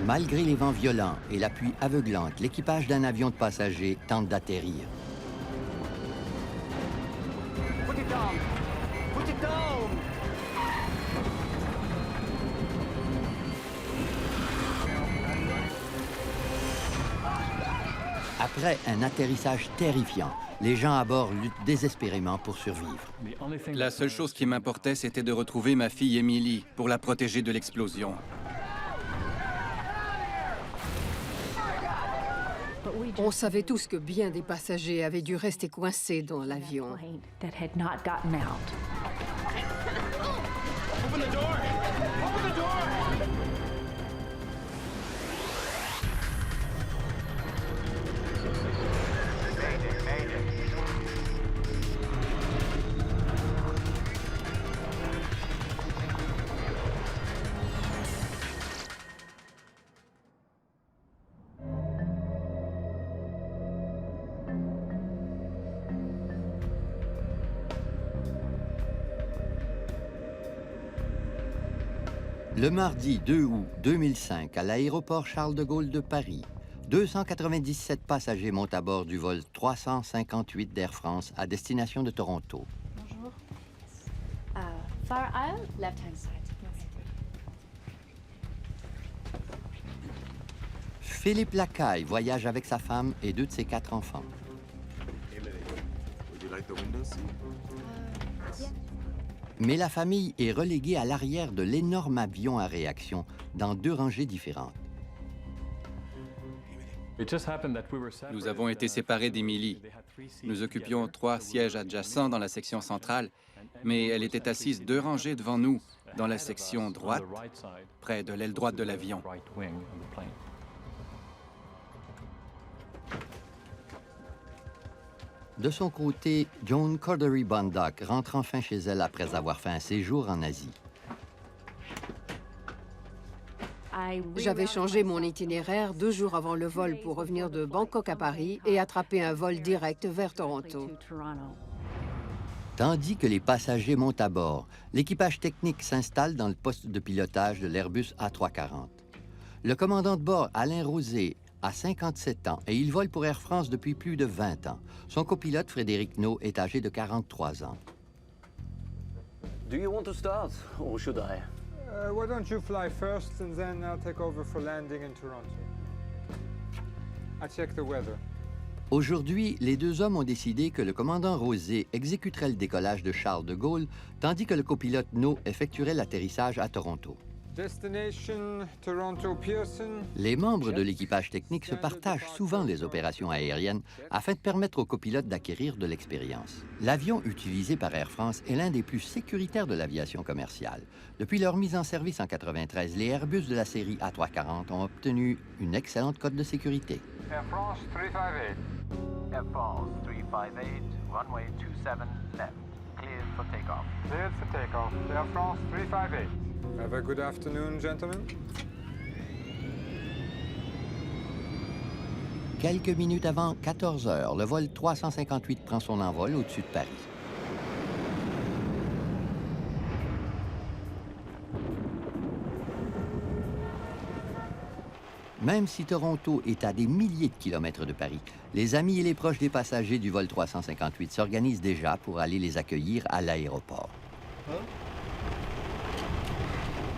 Malgré les vents violents et la pluie aveuglante, l'équipage d'un avion de passagers tente d'atterrir. Put it down! Put it down! Après un atterrissage terrifiant, les gens à bord luttent désespérément pour survivre. La seule chose qui m'importait, c'était de retrouver ma fille Emily pour la protéger de l'explosion. On savait tous que bien des passagers avaient dû rester coincés dans l'avion. Open the door! Open the door! Le mardi 2 août 2005, à l'aéroport Charles de Gaulle de Paris, 297 passagers montent à bord du vol 358 d'Air France à destination de Toronto. Bonjour. Far aisle, left hand side. Philippe Lacaille voyage avec sa femme et 2 de ses 4 enfants. Mais la famille est reléguée à l'arrière de l'énorme avion à réaction, dans 2 rangées différentes. Nous avons été séparés d'Emily. Nous occupions 3 sièges adjacents dans la section centrale, mais elle était assise 2 rangées devant nous, dans la section droite, près de l'aile droite de l'avion. De son côté, Joan Cordery Bondoc rentre enfin chez elle après avoir fait un séjour en Asie. J'avais changé mon itinéraire 2 jours avant le vol pour revenir de Bangkok à Paris et attraper un vol direct vers Toronto. Tandis que les passagers montent à bord, l'équipage technique s'installe dans le poste de pilotage de l'Airbus A340. Le commandant de bord, Alain Rosé, a 57 ans et il vole pour Air France depuis plus de 20 ans. Son copilote, Frédéric Nault, est âgé de 43 ans. Do you want to start, or should I? Why don't you fly first and then I'll take over for landing in Toronto. I check the weather. Aujourd'hui, les 2 hommes ont décidé que le commandant Rosé exécuterait le décollage de Charles de Gaulle, tandis que le copilote Nault effectuerait l'atterrissage à Toronto. Destination Toronto Pearson. Les membres de l'équipage technique se partagent souvent les opérations aériennes afin de permettre aux copilotes d'acquérir de l'expérience. L'avion utilisé par Air France est l'un des plus sécuritaires de l'aviation commerciale. Depuis leur mise en service en 1993, les Airbus de la série A340 ont obtenu une excellente cote de sécurité. Air France 358. Air France 358, runway 27 left. Cleared for takeoff. Cleared for takeoff. Air France 358. Have a good afternoon, gentlemen. Quelques minutes avant 14 heures, le vol 358 prend son envol au-dessus de Paris. Même si Toronto est à des milliers de kilomètres de Paris, les amis et les proches des passagers du vol 358 s'organisent déjà pour aller les accueillir à l'aéroport.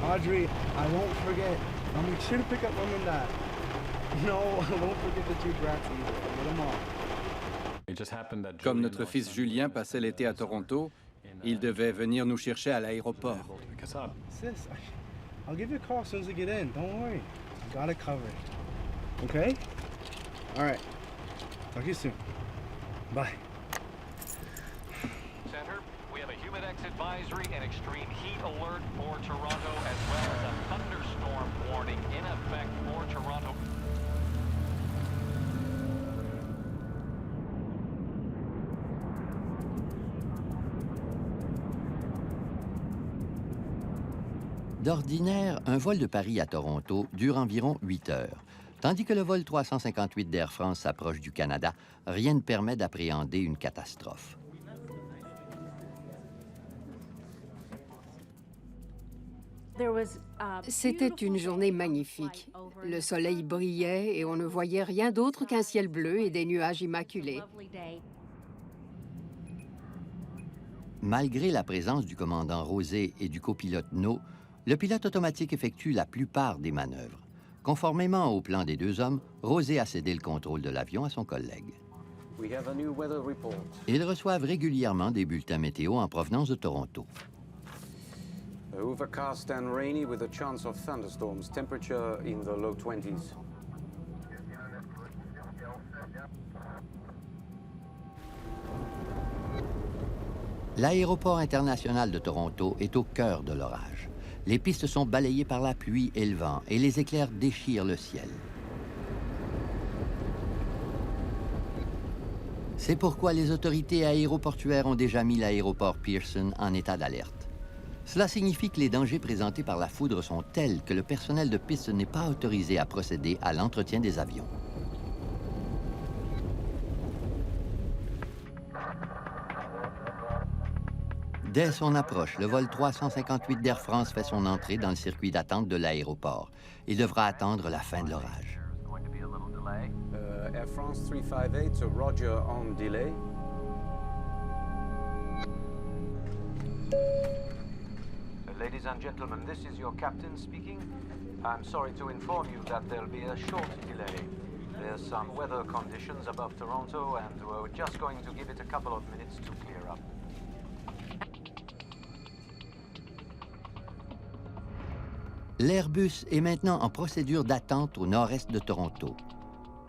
Audrey, I won't forget. I'll make sure to pick up Mom and Dad. No, I won't forget the 2 brats either. Get them all. Comme notre fils Julien passait l'été à Toronto, il devait venir nous chercher à l'aéroport. Sis, I'll give you a call as soon as I get in. Don't worry. I got it covered. Okay? All right. Talk to you soon. Bye. Center, we have a humidex advisory and extreme heat alert for Toronto, as well as a thunderstorm warning in effect for Toronto. D'ordinaire, un vol de Paris à Toronto dure environ 8 heures. Tandis que le vol 358 d'Air France s'approche du Canada, rien ne permet d'appréhender une catastrophe. C'était une journée magnifique. Le soleil brillait et on ne voyait rien d'autre qu'un ciel bleu et des nuages immaculés. Malgré la présence du commandant Rosé et du copilote No, le pilote automatique effectue la plupart des manœuvres. Conformément au plan des deux hommes, Rosé a cédé le contrôle de l'avion à son collègue. We have a new weather report. Ils reçoivent régulièrement des bulletins météo en provenance de Toronto. Overcast and rainy with a chance of thunderstorms. Temperature in the low 20s. L'aéroport international de Toronto est au cœur de l'orage. Les pistes sont balayées par la pluie et le vent et les éclairs déchirent le ciel. C'est pourquoi les autorités aéroportuaires ont déjà mis l'aéroport Pearson en état d'alerte. Cela signifie que les dangers présentés par la foudre sont tels que le personnel de piste n'est pas autorisé à procéder à l'entretien des avions. Dès son approche, le vol 358 d'Air France fait son entrée dans le circuit d'attente de l'aéroport. Il devra attendre la fin de l'orage. Air France 358, Roger on delay. Ladies and gentlemen, this is your captain speaking. I'm sorry to inform you that there'll be a short delay. There's some weather conditions above Toronto, and we're just going to give it a couple of minutes to clear up. L'Airbus est maintenant en procédure d'attente au nord-est de Toronto.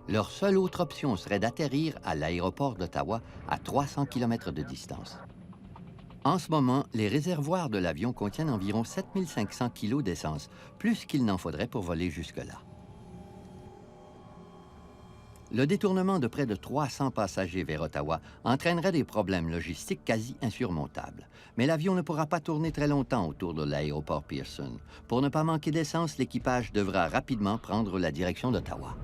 Leur seule autre option serait d'atterrir à l'aéroport d'Ottawa à 300 km de distance. En ce moment, les réservoirs de l'avion contiennent environ 7500 kg d'essence, plus qu'il n'en faudrait pour voler jusque-là. Le détournement de près de 300 passagers vers Ottawa entraînerait des problèmes logistiques quasi insurmontables. Mais l'avion ne pourra pas tourner très longtemps autour de l'aéroport Pearson. Pour ne pas manquer d'essence, l'équipage devra rapidement prendre la direction d'Ottawa.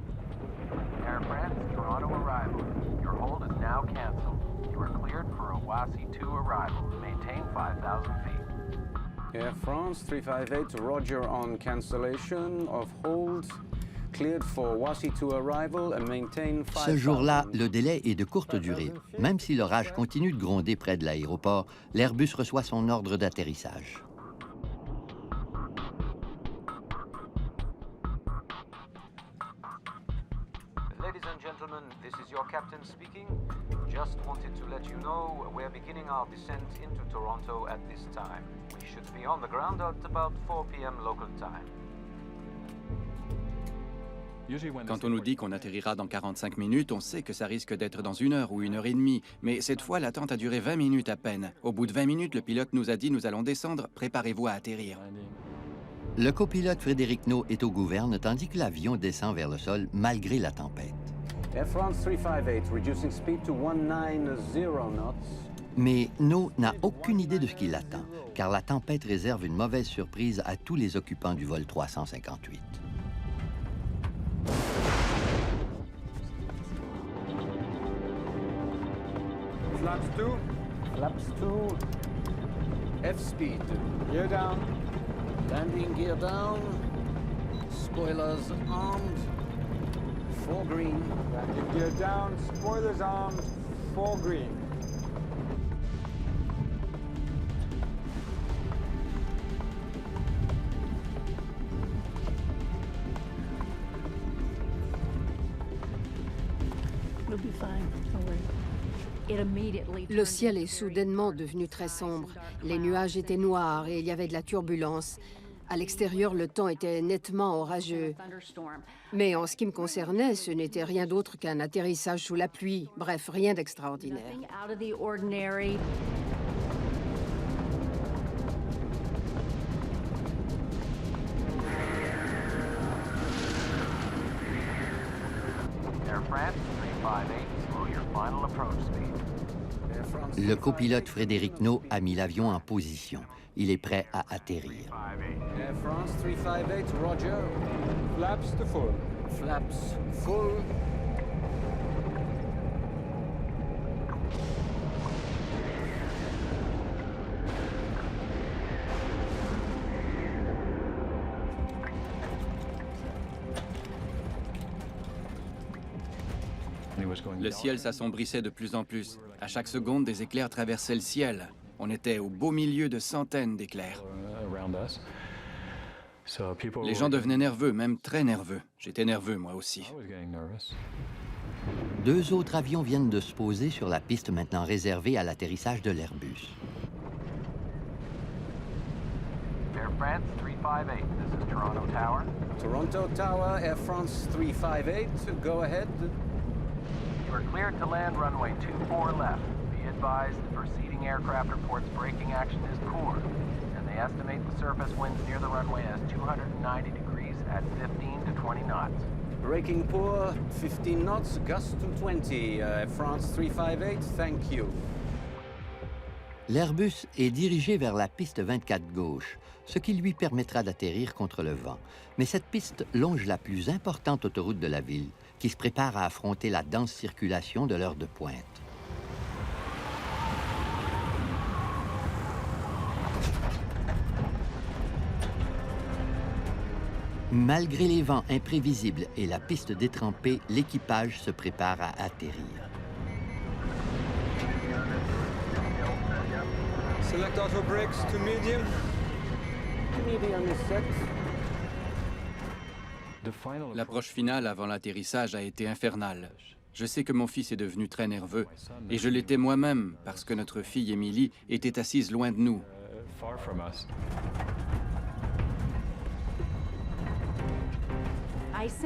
Air France, Toronto arrival. Your hold is now canceled. You are cleared for a WASI 2 arrival. Maintain 5,000 feet. Air France 358, Roger on cancellation of hold. Cleared for WASI 2 arrival and maintain 5,000. Ce jour-là, le délai est de courte durée. Même si l'orage continue de gronder près de l'aéroport, l'Airbus reçoit son ordre d'atterrissage. Ladies and gentlemen, this is your captain speaking. Just wanted to let you know we're beginning our descent into Toronto at this time. We should be on the ground at about 4 p.m. local time. Quand on nous dit qu'on atterrira dans 45 minutes, on sait que ça risque d'être dans 1 heure ou 1 heure et demie. Mais cette fois, l'attente a duré 20 minutes à peine. Au bout de 20 minutes, le pilote nous a dit « Nous allons descendre, préparez-vous à atterrir ». Le copilote Frédéric No est au gouverne tandis que l'avion descend vers le sol malgré la tempête. Air France 358, reducing speed to 190 knots. Mais No n'a aucune idée de ce qui l'attend, car la tempête réserve une mauvaise surprise à tous les occupants du vol 358. Flaps 2. Flaps 2. F-speed. Gear down. Landing gear down. Spoilers armed. 4 green. Landing gear down. Spoilers armed. 4 green. We'll be fine. Don't worry. Le ciel est soudainement devenu très sombre. Les nuages étaient noirs et il y avait de la turbulence. À l'extérieur, le temps était nettement orageux. Mais en ce qui me concernait, ce n'était rien d'autre qu'un atterrissage sous la pluie. Bref, rien d'extraordinaire. Air France 358, slow your final approach speed. Le copilote Frédéric No a mis l'avion en position. Il est prêt à atterrir. Air France 358, Roger. Flaps to full. Flaps full. Le ciel s'assombrissait de plus en plus. À chaque seconde, des éclairs traversaient le ciel. On était au beau milieu de centaines d'éclairs. Les gens devenaient nerveux, même très nerveux. J'étais nerveux, moi aussi. Deux autres avions viennent de se poser sur la piste maintenant réservée à l'atterrissage de l'Airbus. Air France 358, this is Toronto Tower. Toronto Tower, Air France 358, go ahead. You are cleared to land runway 24 left. Be advised, the preceding aircraft reports braking action is poor, and they estimate the surface winds near the runway as 290 degrees at 15 to 20 knots. Braking poor, 15 knots, gust to 20. Air France 358, thank you. L'Airbus est dirigé vers la piste 24 gauche, ce qui lui permettra d'atterrir contre le vent. Mais cette piste longe la plus importante autoroute de la ville, qui se prépare à affronter la dense circulation de l'heure de pointe. Malgré les vents imprévisibles et la piste détrempée, l'équipage se prépare à atterrir. Select auto brakes to medium. Medium is set. L'approche finale avant l'atterrissage a été infernale. Je sais que mon fils est devenu très nerveux, et je l'étais moi-même parce que notre fille Émilie était assise loin de nous.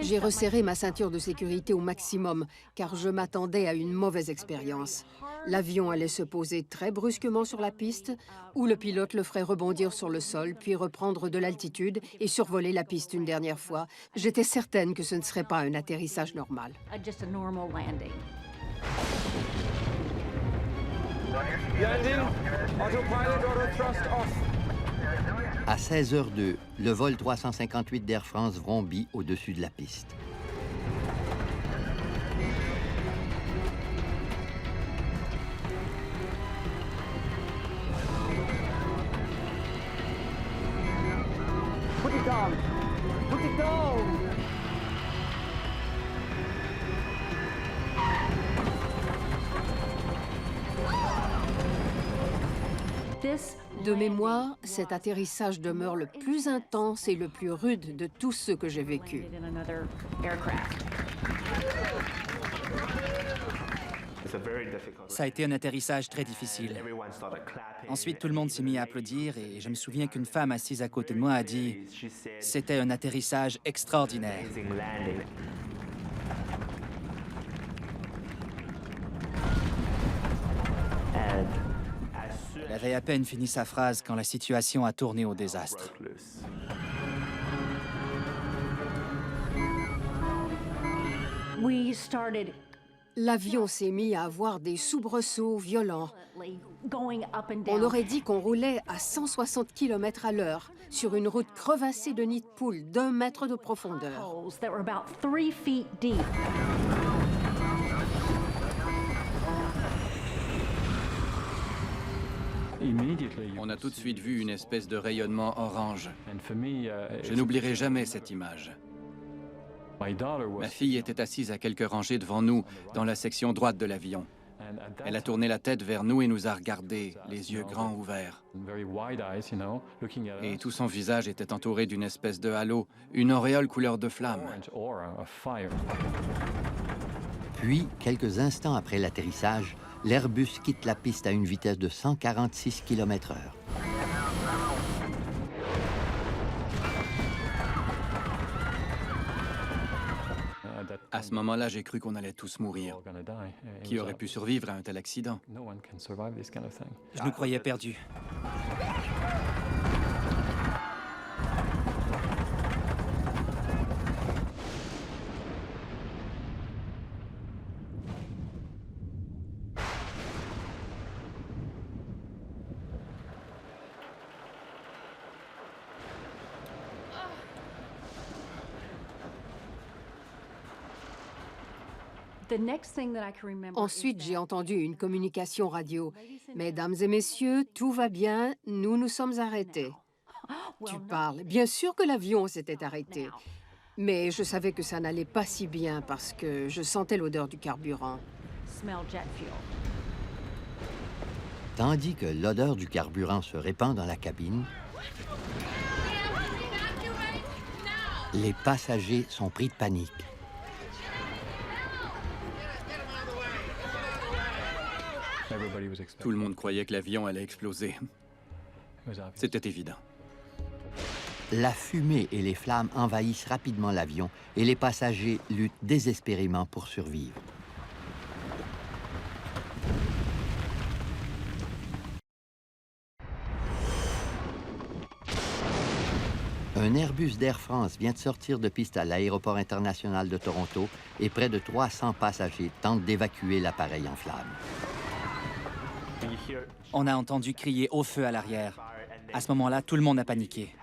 J'ai resserré ma ceinture de sécurité au maximum, car je m'attendais à une mauvaise expérience. L'avion allait se poser très brusquement sur la piste, où le pilote le ferait rebondir sur le sol, puis reprendre de l'altitude et survoler la piste une dernière fois. J'étais certaine que ce ne serait pas un atterrissage normal. Just a normal landing. Landing. Autopilot, auto thrust off. À 16h02, le vol 358 d'Air France vrombit au-dessus de la piste. Put it down. Put it down. De mémoire, cet atterrissage demeure le plus intense et le plus rude de tous ceux que j'ai vécus. Ça a été un atterrissage très difficile. Ensuite, tout le monde s'est mis à applaudir et je me souviens qu'une femme assise à côté de moi a dit « C'était un atterrissage extraordinaire ». Elle avait à peine fini sa phrase quand la situation a tourné au désastre. L'avion s'est mis à avoir des soubresauts violents. On aurait dit qu'on roulait à 160 km à l'heure sur une route crevassée de nids de poules d'1 mètre de profondeur. On a tout de suite vu une espèce de rayonnement orange. Je n'oublierai jamais cette image. Ma fille était assise à quelques rangées devant nous, dans la section droite de l'avion. Elle a tourné la tête vers nous et nous a regardés, les yeux grands ouverts. Et tout son visage était entouré d'une espèce de halo, une auréole couleur de flamme. Puis, quelques instants après l'atterrissage, l'Airbus quitte la piste à une vitesse de 146 km/h. À ce moment-là, j'ai cru qu'on allait tous mourir. Qui aurait pu survivre à un tel accident? Je nous croyais perdus. Ensuite, j'ai entendu une communication radio. « Mesdames et messieurs, tout va bien, nous nous sommes arrêtés. » Tu parles. Bien sûr que l'avion s'était arrêté. Mais je savais que ça n'allait pas si bien parce que je sentais l'odeur du carburant. Tandis que l'odeur du carburant se répand dans la cabine, les passagers sont pris de panique. Tout le monde croyait que l'avion allait exploser. C'était évident. La fumée et les flammes envahissent rapidement l'avion et les passagers luttent désespérément pour survivre. Un Airbus d'Air France vient de sortir de piste à l'aéroport international de Toronto et près de 300 passagers tentent d'évacuer l'appareil en flammes. On a entendu crier au feu à l'arrière. À ce moment-là, tout le monde a paniqué.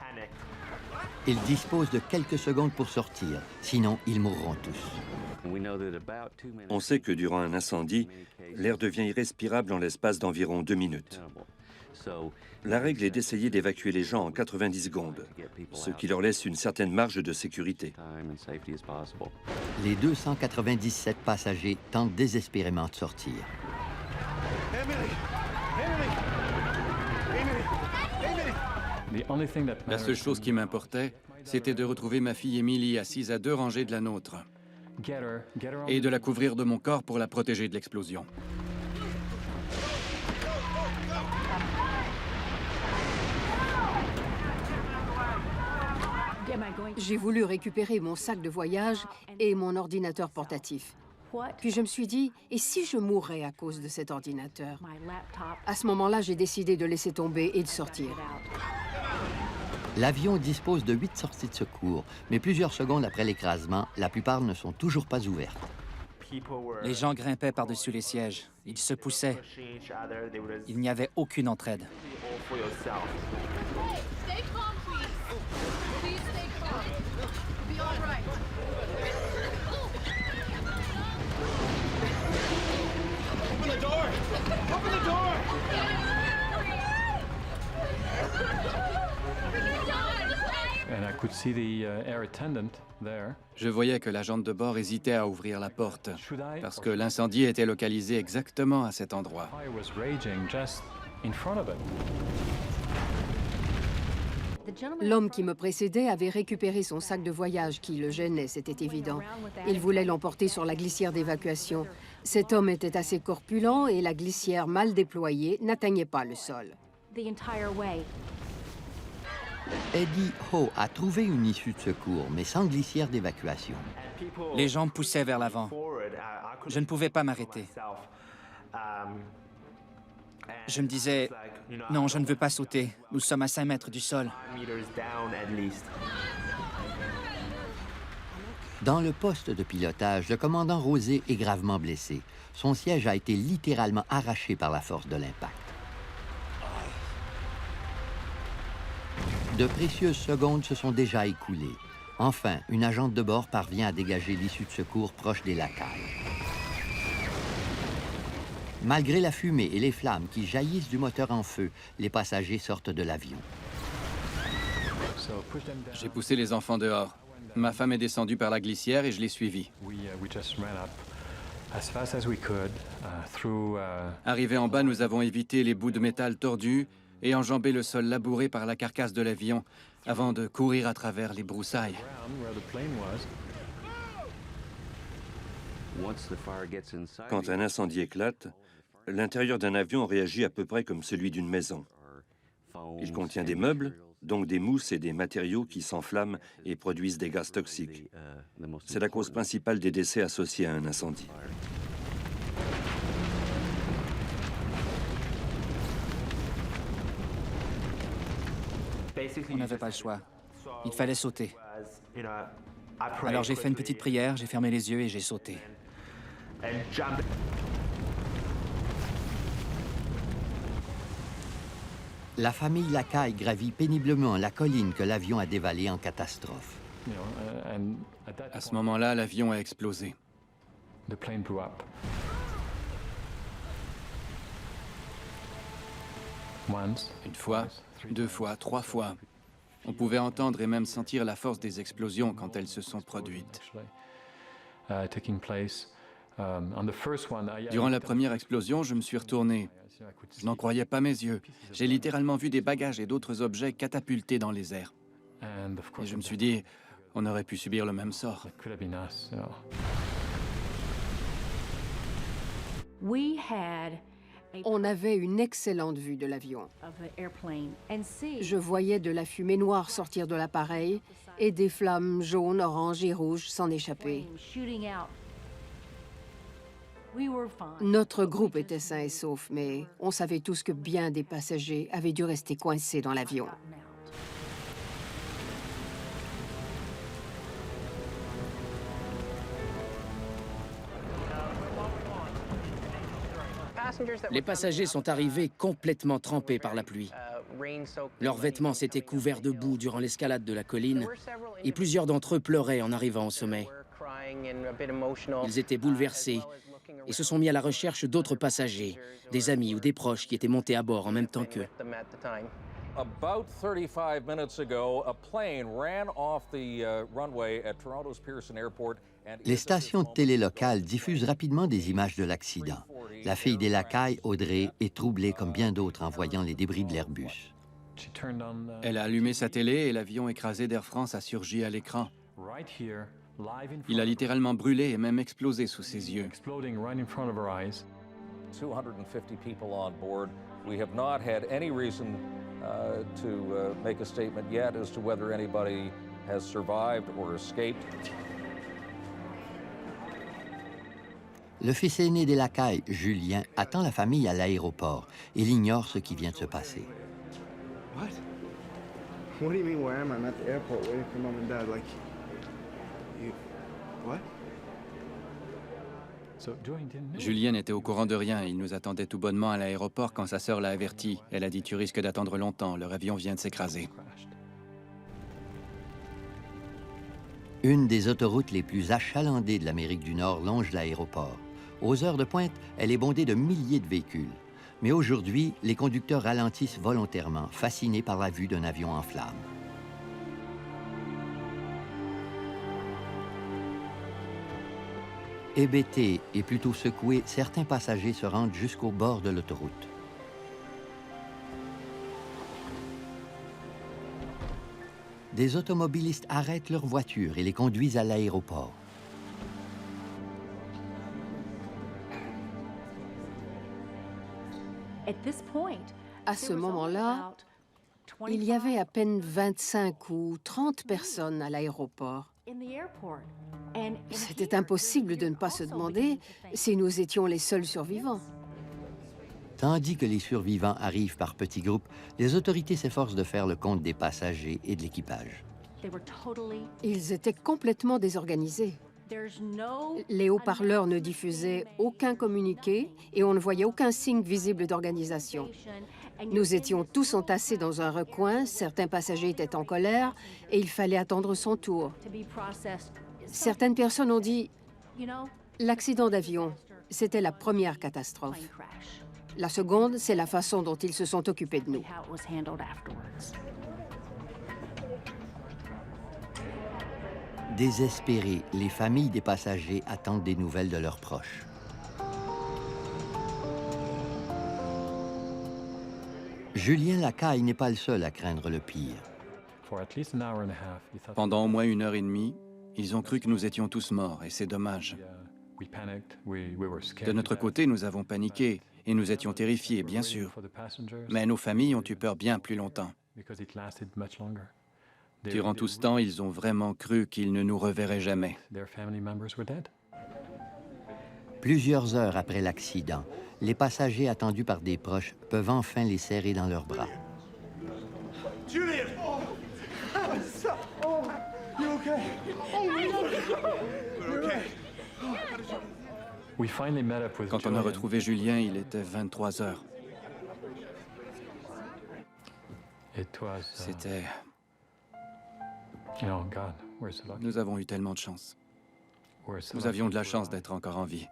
Ils disposent de quelques secondes pour sortir, sinon ils mourront tous. On sait que durant un incendie, l'air devient irrespirable en l'espace d'environ 2 minutes. La règle est d'essayer d'évacuer les gens en 90 secondes, ce qui leur laisse une certaine marge de sécurité. Les 297 passagers tentent désespérément de sortir. La seule chose qui m'importait, c'était de retrouver ma fille Emily assise à 2 rangées de la nôtre et de la couvrir de mon corps pour la protéger de l'explosion. J'ai voulu récupérer mon sac de voyage et mon ordinateur portatif. Puis je me suis dit, et si je mourais à cause de cet ordinateur? À ce moment-là, j'ai décidé de laisser tomber et de sortir. L'avion dispose de 8 sorties de secours, mais plusieurs secondes après l'écrasement, la plupart ne sont toujours pas ouvertes. Les gens grimpaient par-dessus les sièges. Ils se poussaient. Il n'y avait aucune entraide. Je voyais que l'agente de bord hésitait à ouvrir la porte, parce que l'incendie était localisé exactement à cet endroit. L'homme qui me précédait avait récupéré son sac de voyage qui le gênait, c'était évident. Il voulait l'emporter sur la glissière d'évacuation. Cet homme était assez corpulent et la glissière mal déployée n'atteignait pas le sol. Eddie Ho a trouvé une issue de secours, mais sans glissière d'évacuation. Les gens poussaient vers l'avant. Je ne pouvais pas m'arrêter. Je me disais, non, je ne veux pas sauter. Nous sommes à 5 mètres du sol. Dans le poste de pilotage, le commandant Rosé est gravement blessé. Son siège a été littéralement arraché par la force de l'impact. De précieuses secondes se sont déjà écoulées. Enfin, une agente de bord parvient à dégager l'issue de secours proche des lacailles. Malgré la fumée et les flammes qui jaillissent du moteur en feu, les passagers sortent de l'avion. J'ai poussé les enfants dehors. Ma femme est descendue par la glissière et je l'ai suivie. Arrivés en bas, nous avons évité les bouts de métal tordus et enjambé le sol labouré par la carcasse de l'avion avant de courir à travers les broussailles. Quand un incendie éclate, l'intérieur d'un avion réagit à peu près comme celui d'une maison. Il contient des meubles, donc des mousses et des matériaux qui s'enflamment et produisent des gaz toxiques. C'est la cause principale des décès associés à un incendie. On n'avait pas le choix. Il fallait sauter. Alors j'ai fait une petite prière, j'ai fermé les yeux et j'ai sauté. La famille Lacaille gravit péniblement la colline que l'avion a dévalée en catastrophe. À ce moment-là, l'avion a explosé. Une fois, 2 fois, 3 fois. On pouvait entendre et même sentir la force des explosions quand elles se sont produites. Durant la première explosion, je me suis retourné. Je n'en croyais pas mes yeux. J'ai littéralement vu des bagages et d'autres objets catapultés dans les airs. Et je me suis dit, on aurait pu subir le même sort. On avait une excellente vue de l'avion. Je voyais de la fumée noire sortir de l'appareil et des flammes jaunes, oranges et rouges s'en échapper. Notre groupe était sain et sauf, mais on savait tous que bien des passagers avaient dû rester coincés dans l'avion. Les passagers sont arrivés complètement trempés par la pluie. Leurs vêtements s'étaient couverts de boue durant l'escalade de la colline et plusieurs d'entre eux pleuraient en arrivant au sommet. Ils étaient bouleversés et se sont mis à la recherche d'autres passagers, des amis ou des proches qui étaient montés à bord en même temps qu'eux. About 35 minutes ago, a plane ran off the runway at Toronto's Pearson Airport. Les stations de télé locales diffusent rapidement des images de l'accident. La fille des Lacailles, Audrey, est troublée comme bien d'autres en voyant les débris de l'Airbus. Elle a allumé sa télé et l'avion écrasé d'Air France a surgi à l'écran. Il a littéralement brûlé et même explosé sous ses yeux. 250 people on board. We have not had any reason to make a statement yet as to whether anybody has survived or escaped. Le fils aîné des Lacailles, Julien, attend la famille à l'aéroport. Il ignore ce qui vient de se passer. What? What do you mean, where am I? I'm at the airport waiting for mom and dad. Like, you... What? Julien n'était au courant de rien. Il nous attendait tout bonnement à l'aéroport quand sa sœur l'a averti. Elle a dit « Tu risques d'attendre longtemps. Leur avion vient de s'écraser. » Une des autoroutes les plus achalandées de l'Amérique du Nord longe l'aéroport. Aux heures de pointe, elle est bondée de milliers de véhicules. Mais aujourd'hui, les conducteurs ralentissent volontairement, fascinés par la vue d'un avion en flammes. Hébétés et plutôt secoués, certains passagers se rendent jusqu'au bord de l'autoroute. Des automobilistes arrêtent leurs voitures et les conduisent à l'aéroport. À ce moment-là, il y avait à peine 25 ou 30 personnes à l'aéroport. C'était impossible de ne pas se demander si nous étions les seuls survivants. Tandis que les survivants arrivent par petits groupes, les autorités s'efforcent de faire le compte des passagers et de l'équipage. Ils étaient complètement désorganisés. Les haut-parleurs ne diffusaient aucun communiqué et on ne voyait aucun signe visible d'organisation. Nous étions tous entassés dans un recoin, certains passagers étaient en colère et il fallait attendre son tour. Certaines personnes ont dit « L'accident d'avion, c'était la première catastrophe. La seconde, c'est la façon dont ils se sont occupés de nous. » Désespérées, les familles des passagers attendent des nouvelles de leurs proches. Julien Lacaille n'est pas le seul à craindre le pire. Pendant au moins 1h30, ils ont cru que nous étions tous morts, et c'est dommage. De notre côté, nous avons paniqué, et nous étions terrifiés, bien sûr. Mais nos familles ont eu peur bien plus longtemps. Durant tout ce temps, ils ont vraiment cru qu'ils ne nous reverraient jamais. Plusieurs heures après l'accident, les passagers attendus par des proches peuvent enfin les serrer dans leurs bras. Julian! Oh, you okay? Oh my God! You're okay. Quand on a retrouvé Julien, il était 23 heures. C'était... Nous avons eu tellement de chance. Nous avions de la chance d'être encore en vie.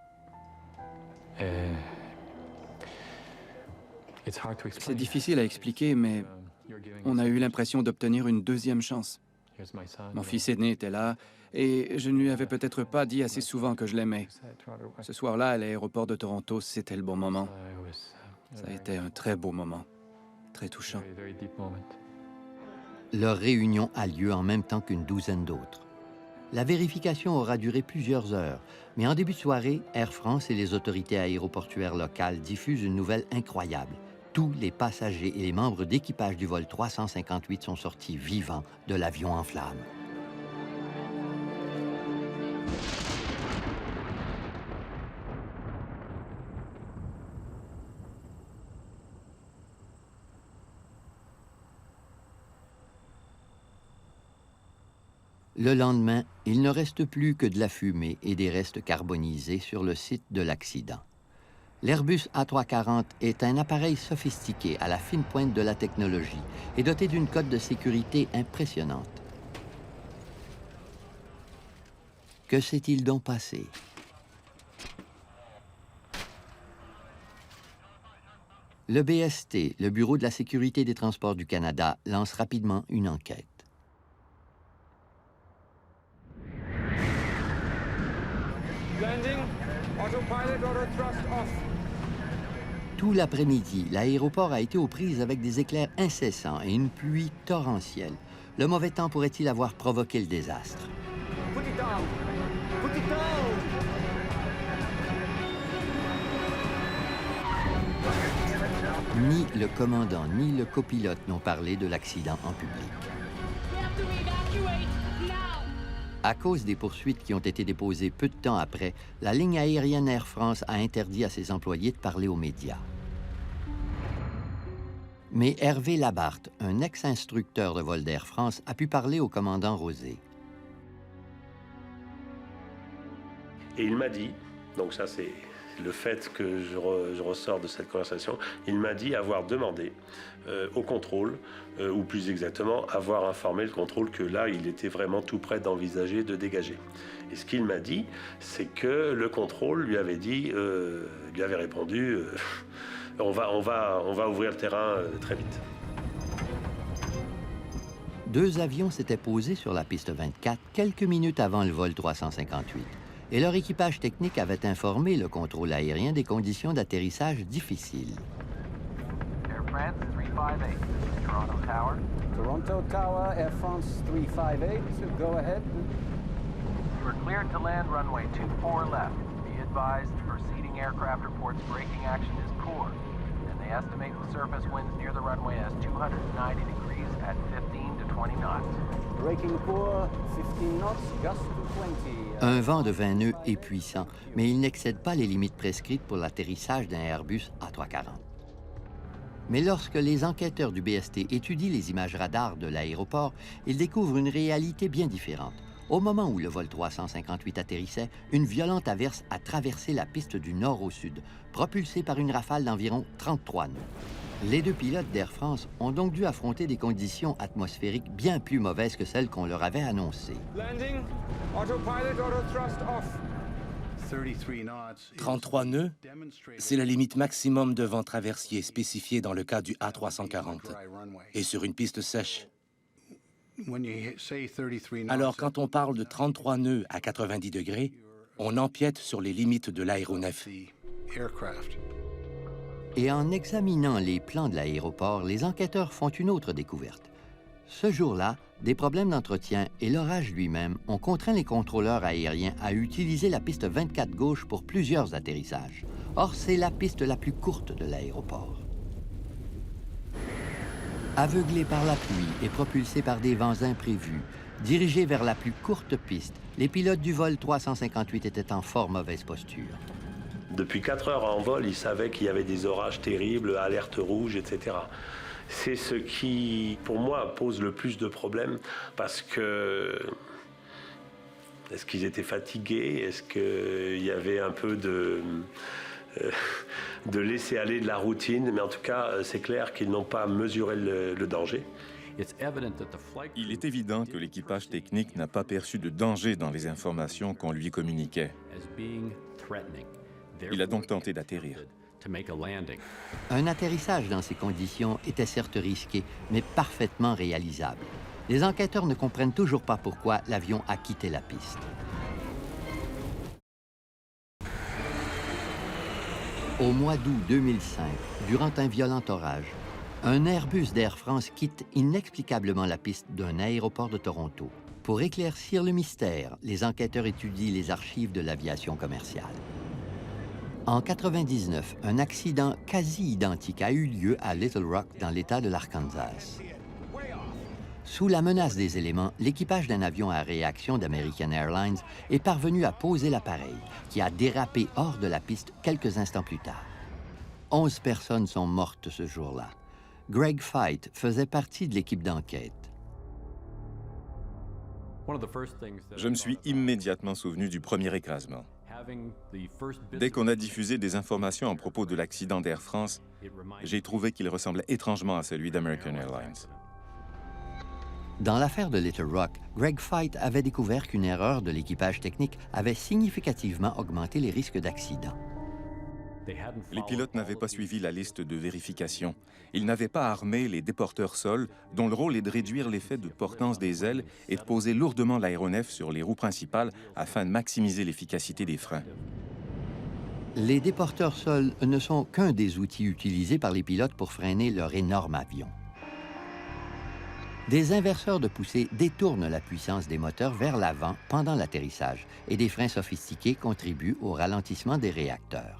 C'est difficile à expliquer, mais On a eu l'impression d'obtenir une deuxième chance. Mon fils aîné était là, et je ne lui avais peut-être pas dit assez souvent que je l'aimais. Ce soir-là, à l'aéroport de Toronto, c'était le bon moment. Ça a été un très beau moment, très touchant. Leur réunion a lieu en même temps qu'une douzaine d'autres. La vérification aura duré plusieurs heures, mais en début de soirée, Air France et les autorités aéroportuaires locales diffusent une nouvelle incroyable. Tous les passagers et les membres d'équipage du vol 358 sont sortis vivants de l'avion en flammes. Le lendemain, il ne reste plus que de la fumée et des restes carbonisés sur le site de l'accident. L'Airbus A340 est un appareil sophistiqué à la fine pointe de la technologie et doté d'une cote de sécurité impressionnante. Que s'est-il donc passé? Le BST, le Bureau de la sécurité des transports du Canada, lance rapidement une enquête. Landing, autopilot, auto thrust off. Tout l'après-midi, l'aéroport a été aux prises avec des éclairs incessants et une pluie torrentielle. Le mauvais temps pourrait-il avoir provoqué le désastre? Put it down! Put it down! Ni le commandant ni le copilote n'ont parlé de l'accident en public. À cause des poursuites qui ont été déposées peu de temps après, la ligne aérienne Air France a interdit à ses employés de parler aux médias. Mais Hervé Labarthe, un ex-instructeur de vol d'Air France, a pu parler au commandant Rosé. Et il m'a dit, donc ça c'est le fait que je ressors de cette conversation, il m'a dit avoir demandé au contrôle, ou plus exactement, avoir informé le contrôle que là, il était vraiment tout près d'envisager de dégager. Et ce qu'il m'a dit, c'est que le contrôle lui avait dit, lui avait répondu, on va ouvrir le terrain très vite. Deux avions s'étaient posés sur la piste 24 quelques minutes avant le vol 358. Et leur équipage technique avait informé le contrôle aérien des conditions d'atterrissage difficiles. Air France 358, Toronto Tower. Toronto Tower, Air France 358, go ahead. We're cleared to land runway 24 left. Be advised, preceding aircraft reports braking action is poor, and they estimate the surface winds near the runway as 290 degrees at 15 to 20 knots. Braking poor, 15 knots, gust to 20. Un vent de 20 nœuds est puissant, mais il n'excède pas les limites prescrites pour l'atterrissage d'un Airbus A340. Mais lorsque les enquêteurs du BST étudient les images radars de l'aéroport, ils découvrent une réalité bien différente. Au moment où le vol 358 atterrissait, une violente averse a traversé la piste du nord au sud, propulsée par une rafale d'environ 33 nœuds. Les deux pilotes d'Air France ont donc dû affronter des conditions atmosphériques bien plus mauvaises que celles qu'on leur avait annoncées. Landing, autopilot, auto thrust off. 33 nœuds, c'est la limite maximum de vent traversier spécifiée dans le cas du A340, et sur une piste sèche. Alors, quand on parle de 33 nœuds à 90 degrés, on empiète sur les limites de l'aéronef. Et en examinant les plans de l'aéroport, les enquêteurs font une autre découverte. Ce jour-là, des problèmes d'entretien et l'orage lui-même ont contraint les contrôleurs aériens à utiliser la piste 24 gauche pour plusieurs atterrissages. Or, c'est la piste la plus courte de l'aéroport. Aveuglés par la pluie et propulsés par des vents imprévus, dirigés vers la plus courte piste, les pilotes du vol 358 étaient en fort mauvaise posture. Depuis 4 heures en vol, ils savaient qu'il y avait des orages terribles, alerte rouge, etc. C'est ce qui, pour moi, pose le plus de problèmes parce que... Est-ce qu'ils étaient fatigués? Est-ce qu'il y avait un peu de laisser aller de la routine? Mais en tout cas, c'est clair qu'ils n'ont pas mesuré le danger. Il est évident que l'équipage technique n'a pas perçu de danger dans les informations qu'on lui communiquait. Il a donc tenté d'atterrir. Un atterrissage dans ces conditions était certes risqué, mais parfaitement réalisable. Les enquêteurs ne comprennent toujours pas pourquoi l'avion a quitté la piste. Au mois d'août 2005, durant un violent orage, un Airbus d'Air France quitte inexplicablement la piste d'un aéroport de Toronto. Pour éclaircir le mystère, les enquêteurs étudient les archives de l'aviation commerciale. En 1999, un accident quasi identique a eu lieu à Little Rock, dans l'État de l'Arkansas. Sous la menace des éléments, l'équipage d'un avion à réaction d'American Airlines est parvenu à poser l'appareil, qui a dérapé hors de la piste quelques instants plus tard. 11 personnes sont mortes ce jour-là. Greg Feit faisait partie de l'équipe d'enquête. Je me suis immédiatement souvenu du premier écrasement. Dès qu'on a diffusé des informations à propos de l'accident d'Air France, j'ai trouvé qu'il ressemblait étrangement à celui d'American Airlines. Dans l'affaire de Little Rock, Greg Feit avait découvert qu'une erreur de l'équipage technique avait significativement augmenté les risques d'accident. Les pilotes n'avaient pas suivi la liste de vérification. Ils n'avaient pas armé les déporteurs sol, dont le rôle est de réduire l'effet de portance des ailes et de poser lourdement l'aéronef sur les roues principales afin de maximiser l'efficacité des freins. Les déporteurs sol ne sont qu'un des outils utilisés par les pilotes pour freiner leur énorme avion. Des inverseurs de poussée détournent la puissance des moteurs vers l'avant pendant l'atterrissage et des freins sophistiqués contribuent au ralentissement des réacteurs.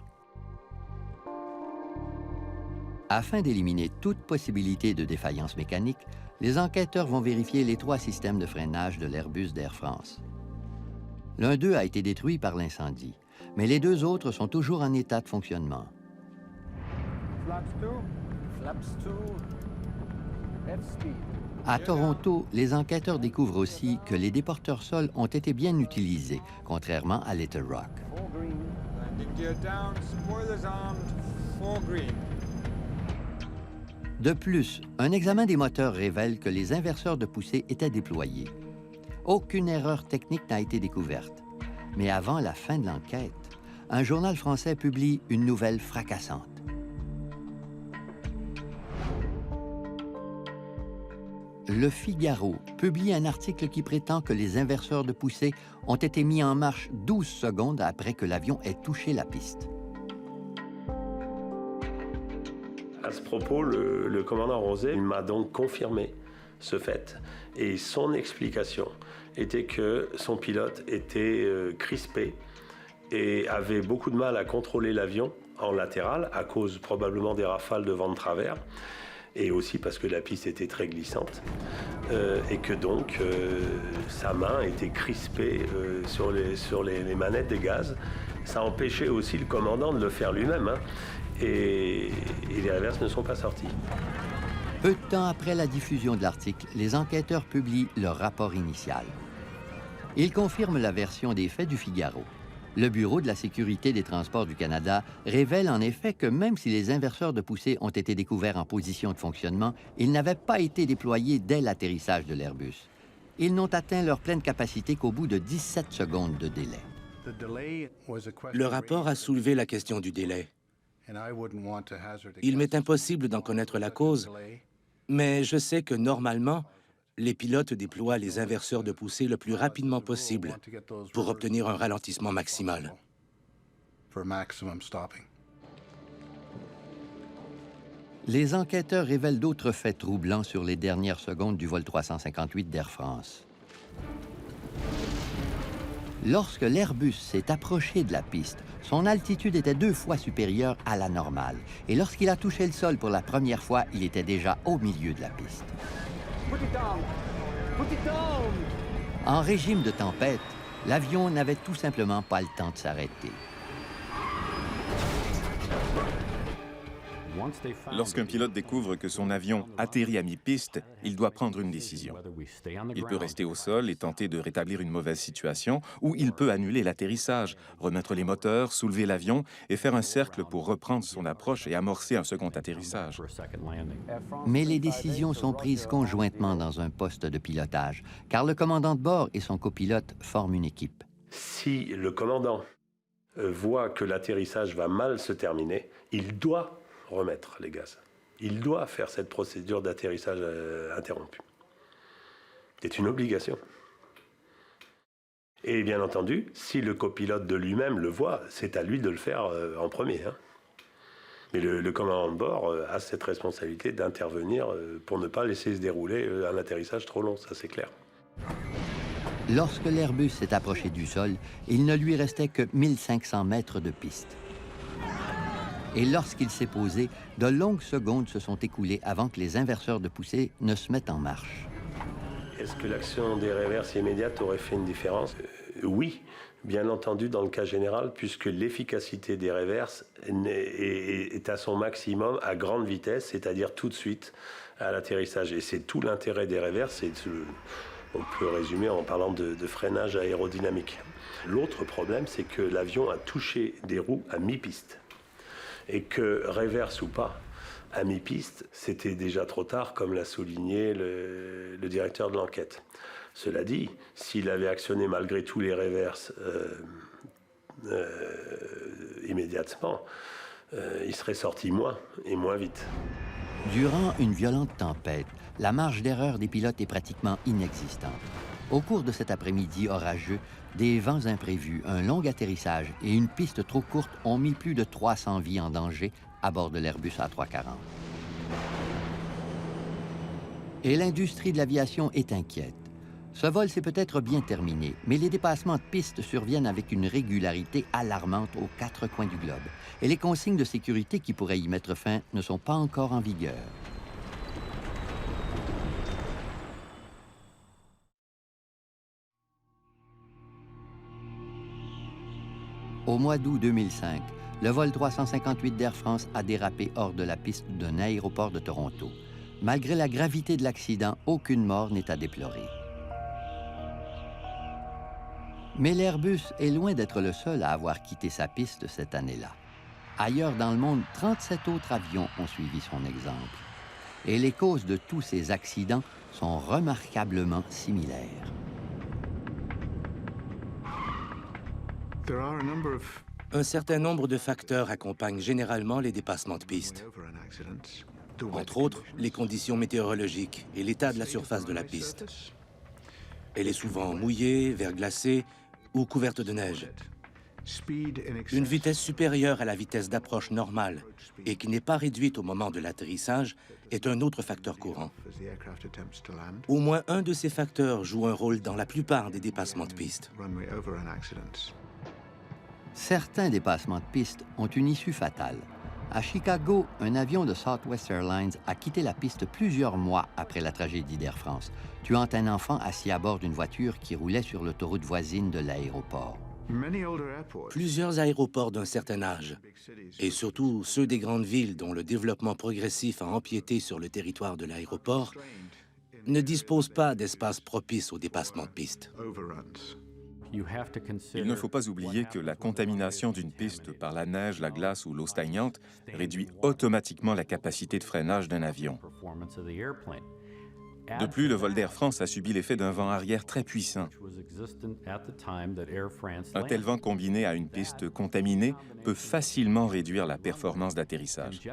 Afin d'éliminer toute possibilité de défaillance mécanique, les enquêteurs vont vérifier les 3 systèmes de freinage de l'Airbus d'Air France. L'un d'eux a été détruit par l'incendie, mais les 2 autres sont toujours en état de fonctionnement. À Toronto, les enquêteurs découvrent aussi que les déporteurs sol ont été bien utilisés, contrairement à Little Rock. De plus, un examen des moteurs révèle que les inverseurs de poussée étaient déployés. Aucune erreur technique n'a été découverte. Mais avant la fin de l'enquête, un journal français publie une nouvelle fracassante. Le Figaro publie un article qui prétend que les inverseurs de poussée ont été mis en marche 12 secondes après que l'avion ait touché la piste. À ce propos, le commandant Rosé m'a donc confirmé ce fait. Et son explication était que son pilote était crispé et avait beaucoup de mal à contrôler l'avion en latéral à cause probablement des rafales de vent de travers et aussi parce que la piste était très glissante et que donc sa main était crispée sur les manettes des gaz. Ça empêchait aussi le commandant de le faire lui-même. Et les reverses ne sont pas sorties. Peu de temps après la diffusion de l'article, les enquêteurs publient leur rapport initial. Ils confirment la version des faits du Figaro. Le Bureau de la sécurité des transports du Canada révèle en effet que même si les inverseurs de poussée ont été découverts en position de fonctionnement, ils n'avaient pas été déployés dès l'atterrissage de l'Airbus. Ils n'ont atteint leur pleine capacité qu'au bout de 17 secondes de délai. Le rapport a soulevé la question du délai. Il m'est impossible d'en connaître la cause, mais je sais que normalement, les pilotes déploient les inverseurs de poussée le plus rapidement possible pour obtenir un ralentissement maximal. Les enquêteurs révèlent d'autres faits troublants sur les dernières secondes du vol 358 d'Air France. Lorsque l'Airbus s'est approché de la piste, son altitude était 2 fois supérieure à la normale. Et lorsqu'il a touché le sol pour la première fois, il était déjà au milieu de la piste. En régime de tempête, l'avion n'avait tout simplement pas le temps de s'arrêter. Lorsqu'un pilote découvre que son avion atterrit à mi-piste, il doit prendre une décision. Il peut rester au sol et tenter de rétablir une mauvaise situation, ou il peut annuler l'atterrissage, remettre les moteurs, soulever l'avion et faire un cercle pour reprendre son approche et amorcer un second atterrissage. Mais les décisions sont prises conjointement dans un poste de pilotage, car le commandant de bord et son copilote forment une équipe. Si le commandant voit que l'atterrissage va mal se terminer, il doit remettre les gaz. Il doit faire cette procédure d'atterrissage interrompu. C'est une obligation. Et bien entendu, si le copilote de lui-même le voit, c'est à lui de le faire en premier. Hein. Mais le commandant de bord a cette responsabilité d'intervenir pour ne pas laisser se dérouler un atterrissage trop long, ça c'est clair. Lorsque l'Airbus s'est approché du sol, il ne lui restait que 1500 mètres de piste. Et lorsqu'il s'est posé, de longues secondes se sont écoulées avant que les inverseurs de poussée ne se mettent en marche. Est-ce que l'action des réverses immédiates aurait fait une différence? Oui, bien entendu dans le cas général, puisque l'efficacité des réverses est à son maximum à grande vitesse, c'est-à-dire tout de suite à l'atterrissage. Et c'est tout l'intérêt des réverses, on peut résumer en parlant de freinage aérodynamique. L'autre problème, c'est que l'avion a touché des roues à mi-piste. Et que, réverse ou pas, à mi-piste, c'était déjà trop tard, comme l'a souligné le directeur de l'enquête. Cela dit, s'il avait actionné malgré tout les réverses immédiatement, il serait sorti moins et moins vite. Durant une violente tempête, la marge d'erreur des pilotes est pratiquement inexistante. Au cours de cet après-midi orageux, des vents imprévus, un long atterrissage et une piste trop courte ont mis plus de 300 vies en danger à bord de l'Airbus A340. Et l'industrie de l'aviation est inquiète. Ce vol s'est peut-être bien terminé, mais les dépassements de piste surviennent avec une régularité alarmante aux 4 coins du globe. Et les consignes de sécurité qui pourraient y mettre fin ne sont pas encore en vigueur. Au mois d'août 2005, le vol 358 d'Air France a dérapé hors de la piste d'un aéroport de Toronto. Malgré la gravité de l'accident, aucune mort n'est à déplorer. Mais l'Airbus est loin d'être le seul à avoir quitté sa piste cette année-là. Ailleurs dans le monde, 37 autres avions ont suivi son exemple. Et les causes de tous ces accidents sont remarquablement similaires. Un certain nombre de facteurs accompagnent généralement les dépassements de piste. Entre autres, les conditions météorologiques et l'état de la surface de la piste. Elle est souvent mouillée, verglacée ou couverte de neige. Une vitesse supérieure à la vitesse d'approche normale et qui n'est pas réduite au moment de l'atterrissage est un autre facteur courant. Au moins un de ces facteurs joue un rôle dans la plupart des dépassements de piste. Certains dépassements de piste ont une issue fatale. À Chicago, un avion de Southwest Airlines a quitté la piste plusieurs mois après la tragédie d'Air France, tuant un enfant assis à bord d'une voiture qui roulait sur l'autoroute voisine de l'aéroport. Plusieurs aéroports d'un certain âge, et surtout ceux des grandes villes dont le développement progressif a empiété sur le territoire de l'aéroport, ne disposent pas d'espaces propices au dépassement de piste. Il ne faut pas oublier que la contamination d'une piste par la neige, la glace ou l'eau stagnante réduit automatiquement la capacité de freinage d'un avion. De plus, le vol d'Air France a subi l'effet d'un vent arrière très puissant. Un tel vent combiné à une piste contaminée peut facilement réduire la performance d'atterrissage.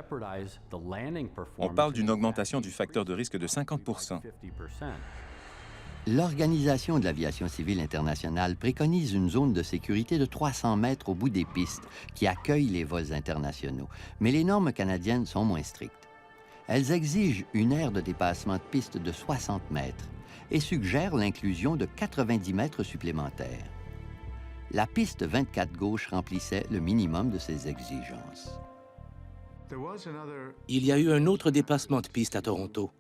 On parle d'une augmentation du facteur de risque de 50%. L'Organisation de l'aviation civile internationale préconise une zone de sécurité de 300 mètres au bout des pistes qui accueillent les vols internationaux. Mais les normes canadiennes sont moins strictes. Elles exigent une aire de dépassement de piste de 60 mètres et suggèrent l'inclusion de 90 mètres supplémentaires. La piste 24 gauche remplissait le minimum de ces exigences. Il y a eu un autre dépassement de piste à Toronto,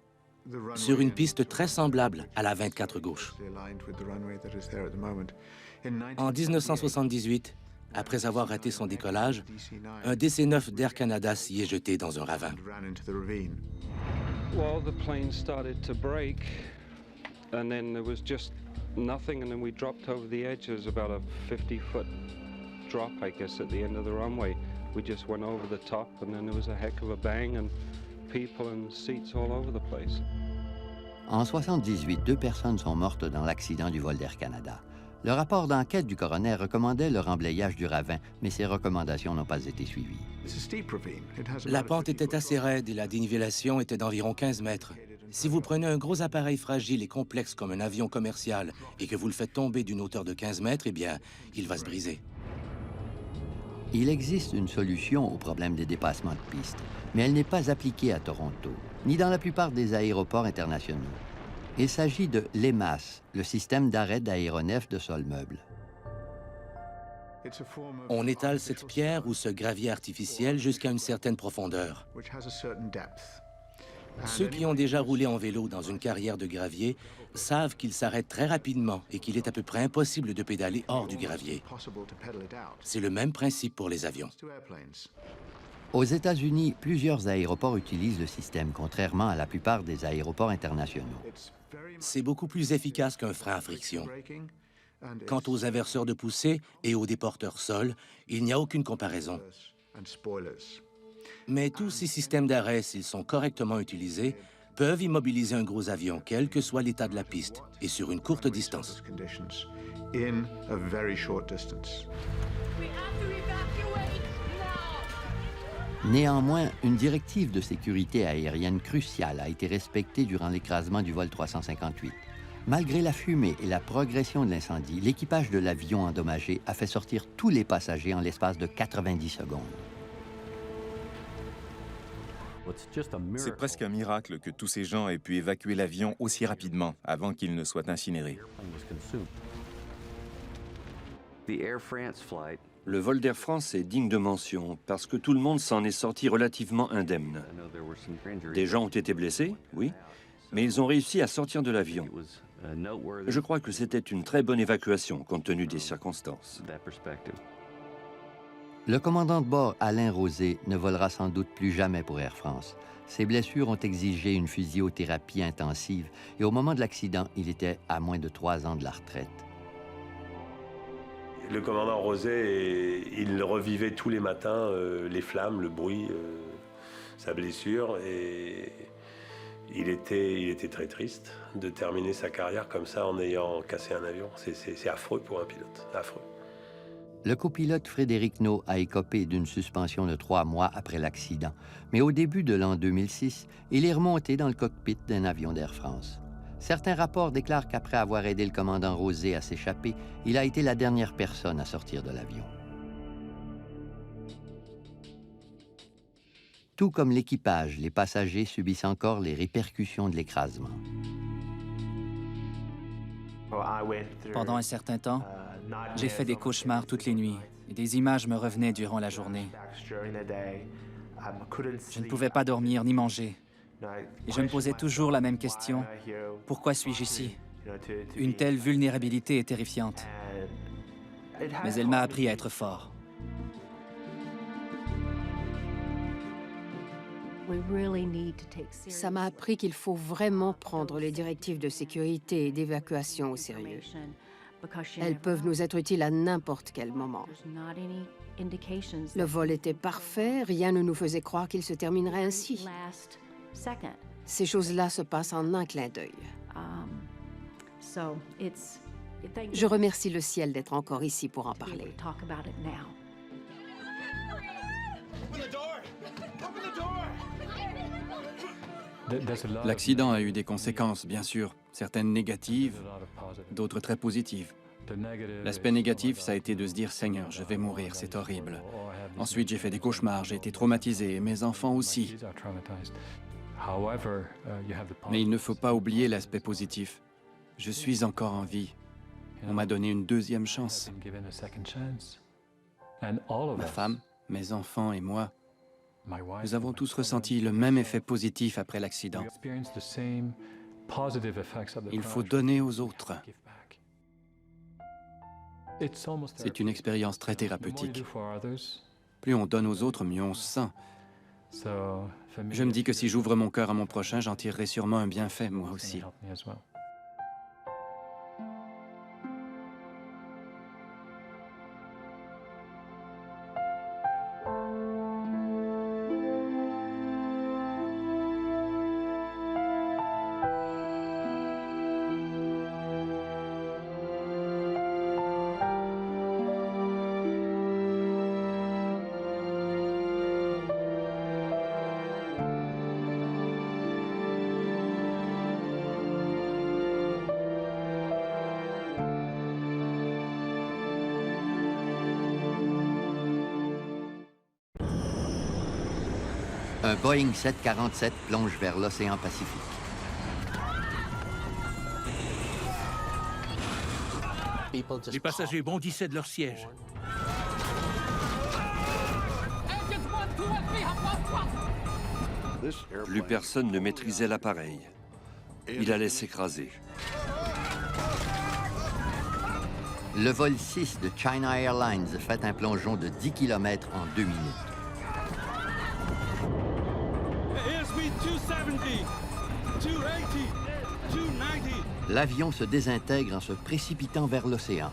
sur une piste très semblable à la 24 gauche. En 1978, après avoir raté son décollage, un DC-9 d'Air Canada s'y est jeté dans un ravin. Well, the plane started to break, and then there was just nothing, and then we dropped over the edge. There was about a 50-foot drop, I guess, at the end of the runway. We just went over the top, and then there was a heck of a bang, and people and seats all over the place. En 1978, 2 personnes sont mortes dans l'accident du vol d'Air Canada. Le rapport d'enquête du coroner recommandait le remblayage du ravin, mais ces recommandations n'ont pas été suivies. La pente était assez raide et la dénivellation était d'environ 15 mètres. Si vous prenez un gros appareil fragile et complexe comme un avion commercial et que vous le faites tomber d'une hauteur de 15 mètres, eh bien, il va se briser. Il existe une solution au problème des dépassements de piste, mais elle n'est pas appliquée à Toronto, ni dans la plupart des aéroports internationaux. Il s'agit de l'EMAS, le système d'arrêt d'aéronefs de sol meuble. On étale cette pierre ou ce gravier artificiel jusqu'à une certaine profondeur. Ceux qui ont déjà roulé en vélo dans une carrière de gravier savent qu'il s'arrête très rapidement et qu'il est à peu près impossible de pédaler hors du gravier. C'est le même principe pour les avions. Aux États-Unis, plusieurs aéroports utilisent le système, contrairement à la plupart des aéroports internationaux. C'est beaucoup plus efficace qu'un frein à friction. Quant aux inverseurs de poussée et aux déporteurs sol, il n'y a aucune comparaison. Mais tous ces systèmes d'arrêt, s'ils sont correctement utilisés, peuvent immobiliser un gros avion, quel que soit l'état de la piste, et sur une courte distance. Néanmoins, une directive de sécurité aérienne cruciale a été respectée durant l'écrasement du vol 358. Malgré la fumée et la progression de l'incendie, l'équipage de l'avion endommagé a fait sortir tous les passagers en l'espace de 90 secondes. C'est presque un miracle que tous ces gens aient pu évacuer l'avion aussi rapidement avant qu'il ne soit incinéré. Le vol d'Air France est digne de mention parce que tout le monde s'en est sorti relativement indemne. Des gens ont été blessés, oui, mais ils ont réussi à sortir de l'avion. Je crois que c'était une très bonne évacuation compte tenu des circonstances. Le commandant de bord, Alain Rosé, ne volera sans doute plus jamais pour Air France. Ses blessures ont exigé une physiothérapie intensive et au moment de l'accident, il était à moins de 3 ans de la retraite. Le commandant Rosé, il revivait tous les matins les flammes, le bruit, sa blessure, et il était très triste de terminer sa carrière comme ça en ayant cassé un avion. C'est affreux pour un pilote, affreux. Le copilote Frédéric Nault a écopé d'une suspension de 3 mois après l'accident, mais au début de l'an 2006, il est remonté dans le cockpit d'un avion d'Air France. Certains rapports déclarent qu'après avoir aidé le commandant Rosé à s'échapper, il a été la dernière personne à sortir de l'avion. Tout comme l'équipage, les passagers subissent encore les répercussions de l'écrasement. Pendant un certain temps, j'ai fait des cauchemars toutes les nuits et des images me revenaient durant la journée. Je ne pouvais pas dormir ni manger. Et je me posais toujours la même question. Pourquoi suis-je ici? Une telle vulnérabilité est terrifiante. Mais elle m'a appris à être fort. Ça m'a appris qu'il faut vraiment prendre les directives de sécurité et d'évacuation au sérieux. Elles peuvent nous être utiles à n'importe quel moment. Le vol était parfait, rien ne nous faisait croire qu'il se terminerait ainsi. Ces choses-là se passent en un clin d'œil. Je remercie le ciel d'être encore ici pour en parler. L'accident a eu des conséquences, bien sûr, certaines négatives, d'autres très positives. L'aspect négatif, ça a été de se dire « Seigneur, je vais mourir, c'est horrible ». Ensuite, j'ai fait des cauchemars, j'ai été traumatisé, et mes enfants aussi. Mais il ne faut pas oublier l'aspect positif. Je suis encore en vie. On m'a donné une deuxième chance. Ma femme, mes enfants et moi, nous avons tous ressenti le même effet positif après l'accident. Il faut donner aux autres. C'est une expérience très thérapeutique. Plus on donne aux autres, mieux on se sent. Je me dis que si j'ouvre mon cœur à mon prochain, j'en tirerai sûrement un bienfait, moi aussi. Un Boeing 747 plonge vers l'océan Pacifique. Les passagers bondissaient de leur siège. Plus personne ne maîtrisait l'appareil. Il allait s'écraser. Le vol 6 de China Airlines fait un plongeon de 10 km en 2 minutes. L'avion se désintègre en se précipitant vers l'océan.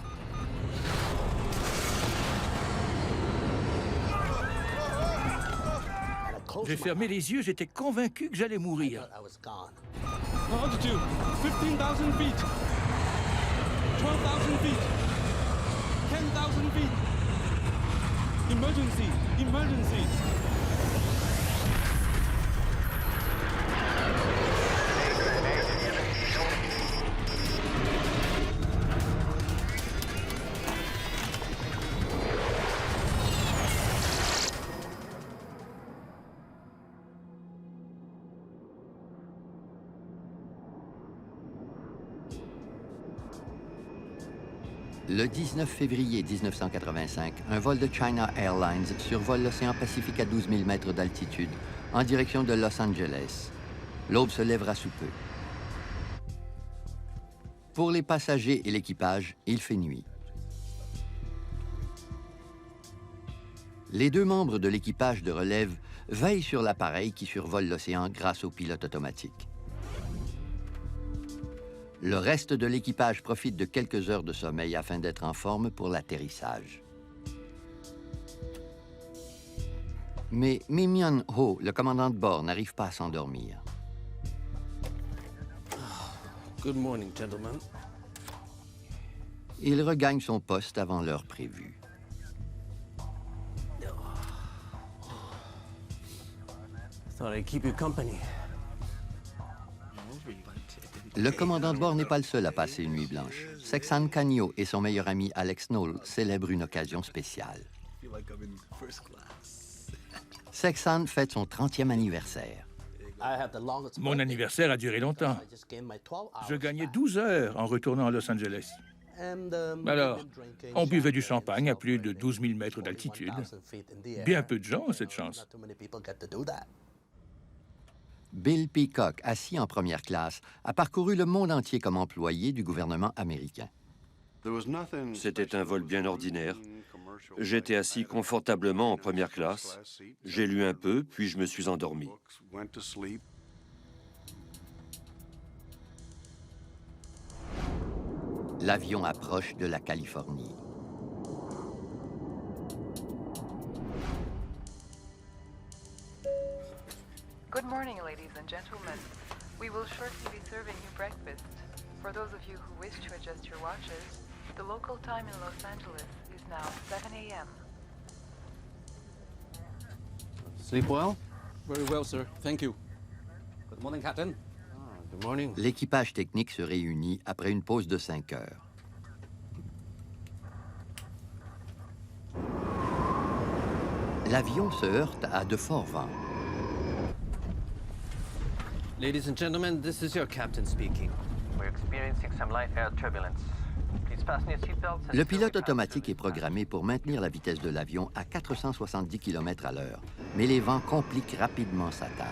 J'ai fermé les yeux, j'étais convaincu que j'allais mourir. Altitude, 15,000 feet. 12,000 feet. 10,000 feet. Emergency, emergency. Le 19 février 1985, un vol de China Airlines survole l'océan Pacifique à 12 000 mètres d'altitude, en direction de Los Angeles. L'aube se lèvera sous peu. Pour les passagers et l'équipage, il fait nuit. Les deux membres de l'équipage de relève veillent sur l'appareil qui survole l'océan grâce au pilote automatique. Le reste de l'équipage profite de quelques heures de sommeil afin d'être en forme pour l'atterrissage. Mais Mi Myung-ho, le commandant de bord, n'arrive pas à s'endormir. Good morning, gentlemen. Il regagne son poste avant l'heure prévue. Thought I'd keep you company. Le commandant de bord n'est pas le seul à passer une nuit blanche. Sexan Canyo et son meilleur ami Alex Knoll célèbrent une occasion spéciale. Sexan fête son 30e anniversaire. Mon anniversaire a duré longtemps. Je gagnais 12 heures en retournant à Los Angeles. Alors, on buvait du champagne à plus de 12 000 mètres d'altitude. Bien peu de gens ont cette chance. Bill Peacock, assis en première classe, a parcouru le monde entier comme employé du gouvernement américain. C'était un vol bien ordinaire. J'étais assis confortablement en première classe. J'ai lu un peu, puis je me suis endormi. L'avion approche de la Californie. Good morning, ladies and gentlemen. We will shortly be serving you breakfast. For those of you who wish to adjust your watches, the local time in Los Angeles is now 7 a.m. Sleep well? Very well, sir. Thank you. Good morning, Captain. Good morning. L'équipage technique se réunit après une pause de 5 heures. L'avion se heurte à de forts vents. Ladies and gentlemen, this is your captain speaking. We're experiencing some light air turbulence. Please fasten your seatbelts. Le pilote automatique est programmé pour maintenir la vitesse de l'avion à 470 km à l'heure, mais les vents compliquent rapidement sa tâche.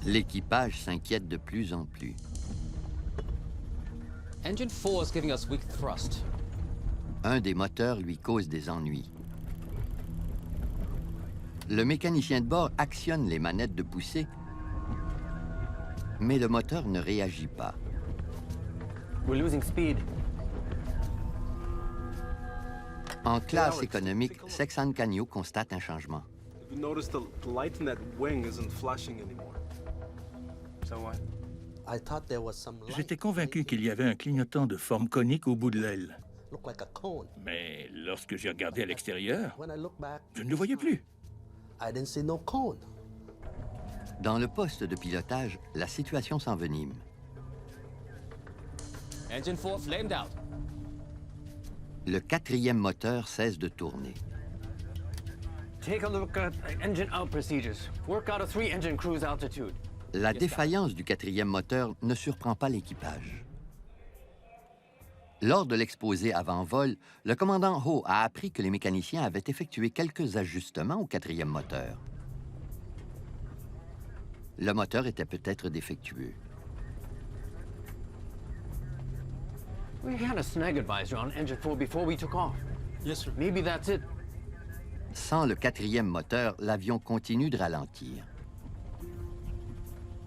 L'équipage s'inquiète de plus en plus. Engine 4 is giving us weak thrust. Un des moteurs lui cause des ennuis. Le mécanicien de bord actionne les manettes de poussée, mais le moteur ne réagit pas. We're losing speed. En classe économique, Sexan Canyo constate un changement. You notice the light in that wing isn't flashing anymore. So what? I thought there was some light. J'étais convaincu qu'il y avait un clignotant de forme conique au bout de l'aile. Looked like a cone. Mais lorsque j'ai regardé à l'extérieur, When I look back, je ne le voyais plus. I didn't see no cone. Dans le poste de pilotage, la situation s'envenime. Engine 4 flamed out. Le 4e moteur cesse de tourner. Take a look at engine out procedures. Work out a 3-engine cruise altitude. La défaillance du quatrième moteur ne surprend pas l'équipage. Lors de l'exposé avant-vol, le commandant Ho a appris que les mécaniciens avaient effectué quelques ajustements au quatrième moteur. Le moteur était peut-être défectueux. We had a snag advisor on engine 4 before we took off. Yes, sir. Maybe that's it. Sans le quatrième moteur, l'avion continue de ralentir.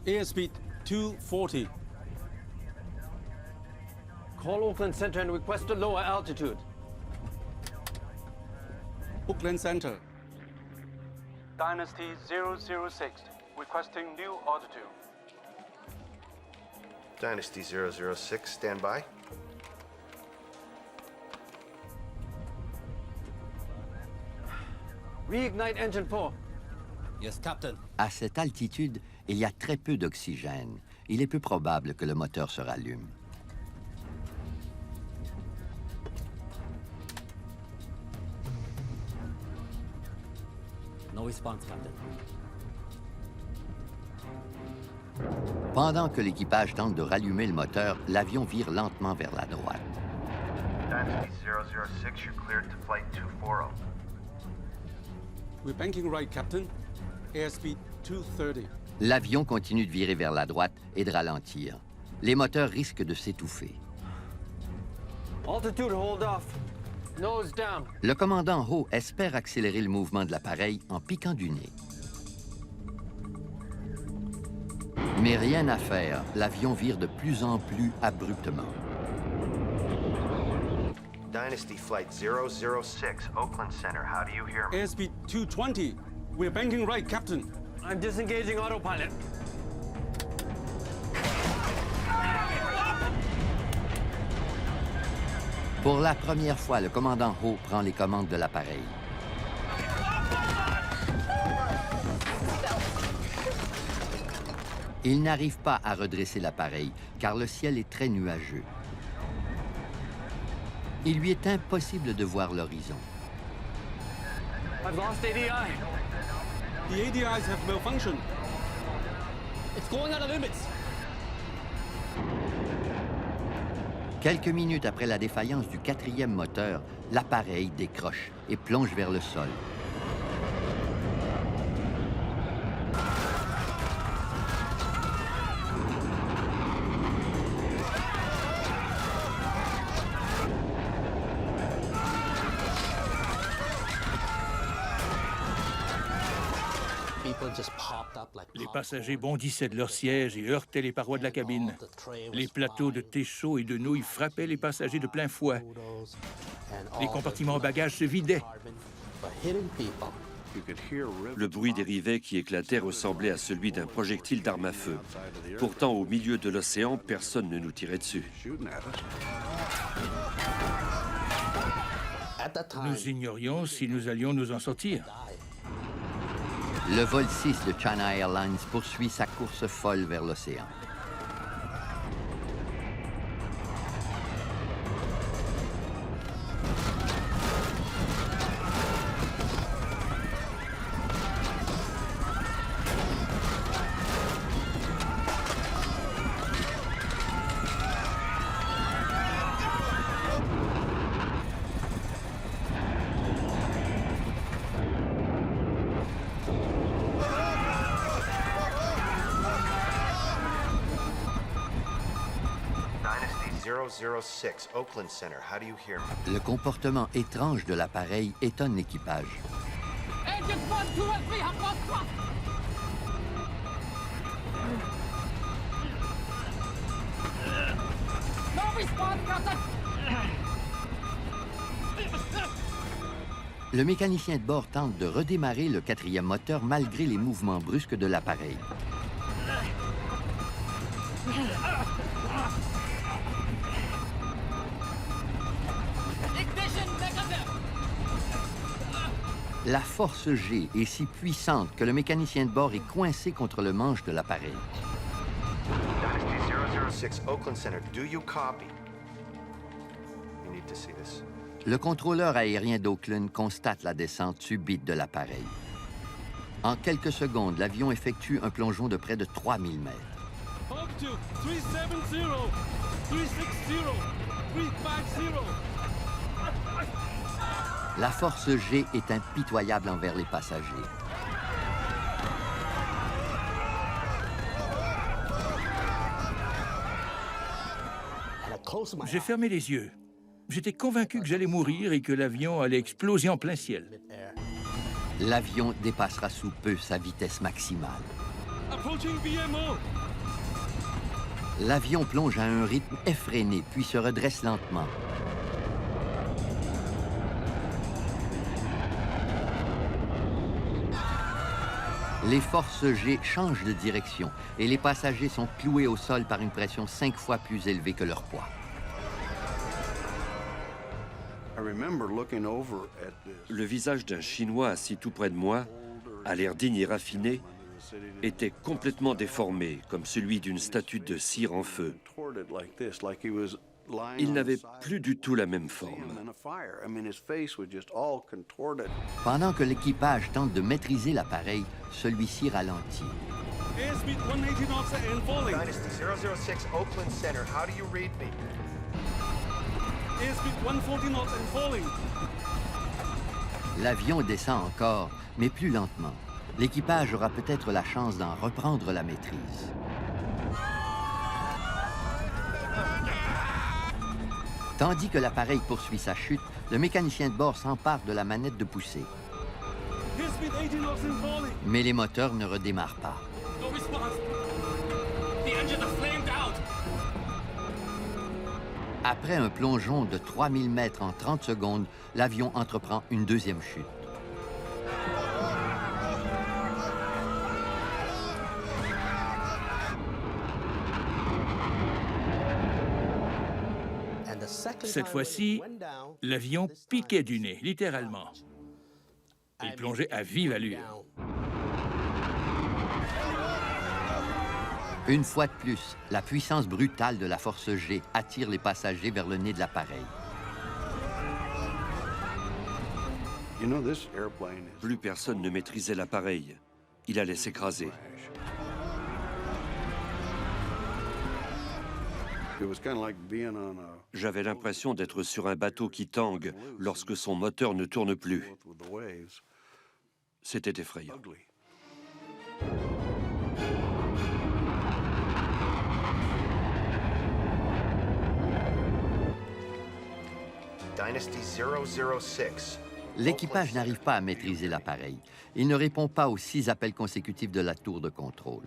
Airspeed 240. Call Oakland Center and request a lower altitude. Oakland Center. Dynasty 006, requesting new altitude. Dynasty 006, stand by. Reignite engine 4. Yes, Captain. À cette altitude, il y a très peu d'oxygène. Il est peu probable que le moteur se rallume. No response, Captain. Pendant que l'équipage tente de rallumer le moteur, l'avion vire lentement vers la droite. Dynasty 006, you're cleared to flight 240. We're banking right, Captain. Airspeed 230. L'avion continue de virer vers la droite et de ralentir. Les moteurs risquent de s'étouffer. Altitude hold off. Nose down. Le commandant Ho espère accélérer le mouvement de l'appareil en piquant du nez. Mais rien à faire, l'avion vire de plus en plus abruptement. Dynasty Flight 006, Oakland Center, how do you hear me? Airspeed 220. We're banking right, Captain. I'm disengaging autopilot. Pour la première fois, le commandant Ho prend les commandes de l'appareil. Il n'arrive pas à redresser l'appareil, car le ciel est très nuageux. Il lui est impossible de voir l'horizon. I've lost ADI. The ADIs have malfunctioned. It's going out of limits. Quelques minutes après la défaillance du quatrième moteur, l'appareil décroche et plonge vers le sol. Les passagers bondissaient de leur siège et heurtaient les parois de la cabine. Les plateaux de thé chaud et de nouilles frappaient les passagers de plein fouet. Les compartiments bagages se vidaient. Le bruit des rivets qui éclataient ressemblait à celui d'un projectile d'arme à feu. Pourtant, au milieu de l'océan, personne ne nous tirait dessus. Nous ignorions si nous allions nous en sortir. Le vol 6 de China Airlines poursuit sa course folle vers l'océan. Oakland Center, how do you hear me? Le comportement étrange de l'appareil étonne l'équipage. Engines 1, 2, and 3 have lost thrust. No response, Captain. Le mécanicien de bord tente de redémarrer le quatrième moteur malgré les mouvements brusques de l'appareil. La force G est si puissante que le mécanicien de bord est coincé contre le manche de l'appareil. Dynasty 006, Oakland Center, do you copy? You need to see this. Le contrôleur aérien d'Oakland constate la descente subite de l'appareil. En quelques secondes, l'avion effectue un plongeon de près de 3000 mètres. Altitude 370, 360, 350. La force G est impitoyable envers les passagers. J'ai fermé les yeux. J'étais convaincu que j'allais mourir et que l'avion allait exploser en plein ciel. L'avion dépassera sous peu sa vitesse maximale. Approaching VMO. L'avion plonge à un rythme effréné, puis se redresse lentement. Les forces G changent de direction et les passagers sont cloués au sol par une pression 5 fois plus élevée que leur poids. Le visage d'un Chinois assis tout près de moi, à l'air digne et raffiné, était complètement déformé, comme celui d'une statue de cire en feu. Il n'avait plus du tout la même forme. Pendant que l'équipage tente de maîtriser l'appareil, celui-ci ralentit. Airspeed 180 knots and falling. Dynasty 006, Oakland Center, how do you read me? Airspeed 140 knots and falling. L'avion descend encore, mais plus lentement. L'équipage aura peut-être la chance d'en reprendre la maîtrise. Tandis que l'appareil poursuit sa chute, le mécanicien de bord s'empare de la manette de poussée. Airspeed 80 knots and falling. Mais les moteurs ne redémarrent pas. No response. The engine has flamed out. Après un plongeon de 3000 mètres en 30 secondes, l'avion entreprend une deuxième chute. Cette fois-ci, l'avion piquait du nez, littéralement. Il plongeait à vive allure. Une fois de plus, la puissance brutale de la force G attire les passagers vers le nez de l'appareil. Plus personne ne maîtrisait l'appareil. Il allait s'écraser. J'avais l'impression d'être sur un bateau qui tangue lorsque son moteur ne tourne plus. C'était effrayant. Dynasty 006. L'équipage n'arrive pas à maîtriser l'appareil. Il ne répond pas aux 6 appels consécutifs de la tour de contrôle.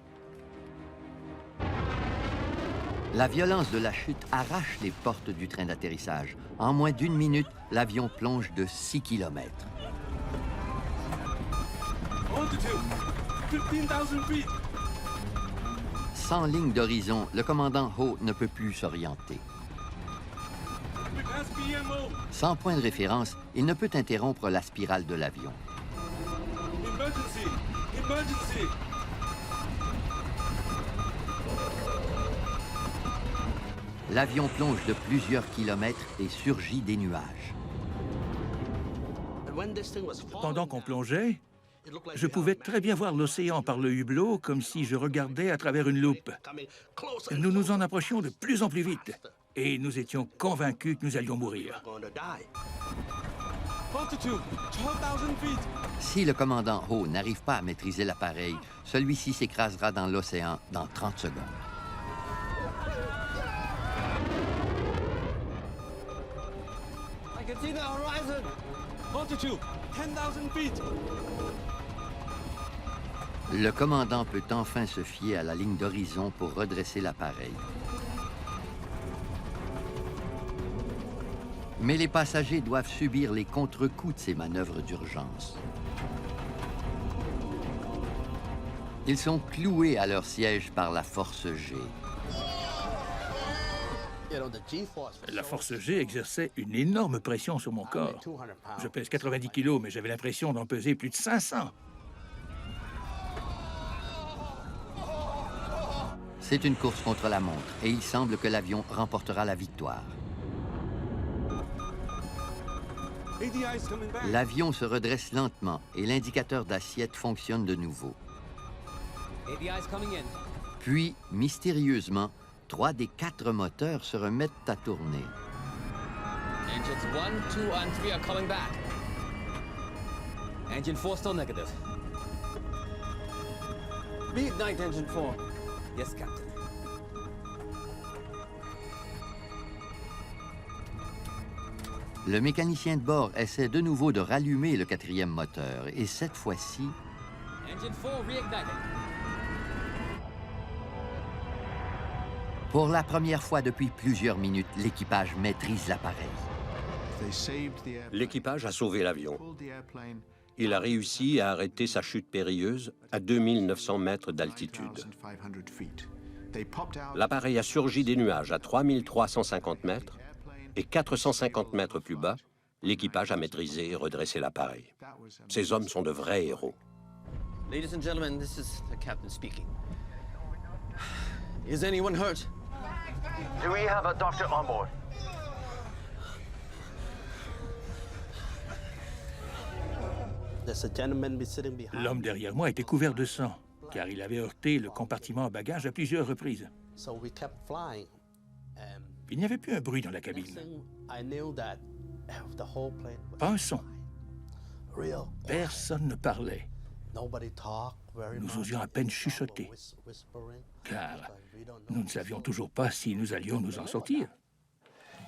La violence de la chute arrache les portes du train d'atterrissage. En moins d'1 minute, l'avion plonge de 6 km. Altitude 15,000 feet. Sans ligne d'horizon, le commandant Ho ne peut plus s'orienter. We pass VMO. Sans point de référence, il ne peut interrompre la spirale de l'avion. Emergency. Emergency. L'avion plonge de plusieurs kilomètres et surgit des nuages. Pendant qu'on plongeait, je pouvais très bien voir l'océan par le hublot, comme si je regardais à travers une loupe. Nous nous en approchions de plus en plus vite, et nous étions convaincus que nous allions mourir. Altitude 12,000 feet. Si le commandant Ho n'arrive pas à maîtriser l'appareil, celui-ci s'écrasera dans l'océan dans 30 secondes. I can see the horizon. Altitude 10,000 feet. Le commandant peut enfin se fier à la ligne d'horizon pour redresser l'appareil. Mais les passagers doivent subir les contre-coups de ces manœuvres d'urgence. Ils sont cloués à leur siège par la force G. La force G exerçait une énorme pression sur mon corps. Je pèse 90 kilos, mais j'avais l'impression d'en peser plus de 500. C'est une course contre la montre et il semble que l'avion remportera la victoire. L'avion se redresse lentement et l'indicateur d'assiette fonctionne de nouveau. Puis, mystérieusement, 3 des 4 moteurs se remettent à tourner. Engines 1, 2, and 3 are coming back. Engine 4 still negative. Reignite engine 4. Yes, Captain. Le mécanicien de bord essaie de nouveau de rallumer le 4e moteur, et cette fois-ci... Engine 4 reigniting. Pour la première fois depuis plusieurs minutes, l'équipage maîtrise l'appareil. L'équipage a sauvé l'avion. Il a réussi à arrêter sa chute périlleuse à 2900 mètres d'altitude. L'appareil a surgi des nuages à 3350 mètres et 450 mètres plus bas, l'équipage a maîtrisé et redressé l'appareil. Ces hommes sont de vrais héros. Ladies and gentlemen, this is the captain speaking. Is anyone hurt? Do we have a doctor on board? L'homme derrière moi était couvert de sang, car il avait heurté le compartiment à bagages à plusieurs reprises. Il n'y avait plus un bruit dans la cabine. Pas un son. Personne ne parlait. Nous osions à peine chuchoter, car nous ne savions toujours pas si nous allions nous en sortir.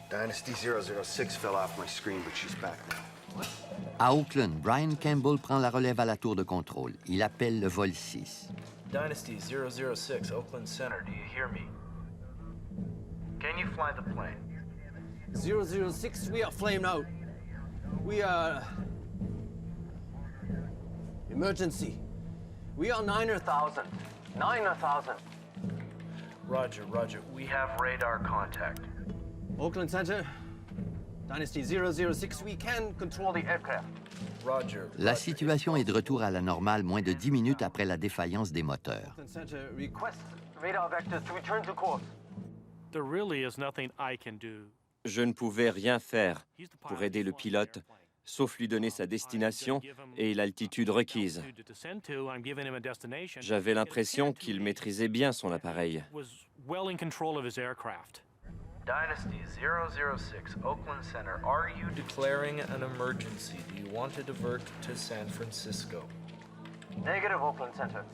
Dynasty 006 fell off my screen, but she's back now. À Oakland, Brian Campbell prend la relève à la tour de contrôle. Il appelle le vol 6. Dynasty 006, Oakland Center, do you hear me? Can you fly the plane? 006, we are flamed out. We are... Emergency. We are 9,000. 9,000. Roger, roger. We have radar contact. Oakland Center, Dynasty 006, we can control the aircraft. Roger. La situation est de retour à la normale moins de 10 minutes après la défaillance des moteurs. Oakland Center requests radar vectors to return to course. There really is nothing I can do. Je ne pouvais rien faire pour aider le pilote, sauf lui donner sa destination et l'altitude requise. J'avais l'impression qu'il maîtrisait bien son appareil. Dynasty 006, Oakland Center, are you declaring an emergency? Do you want to divert to San Francisco? Negative, Oakland Center.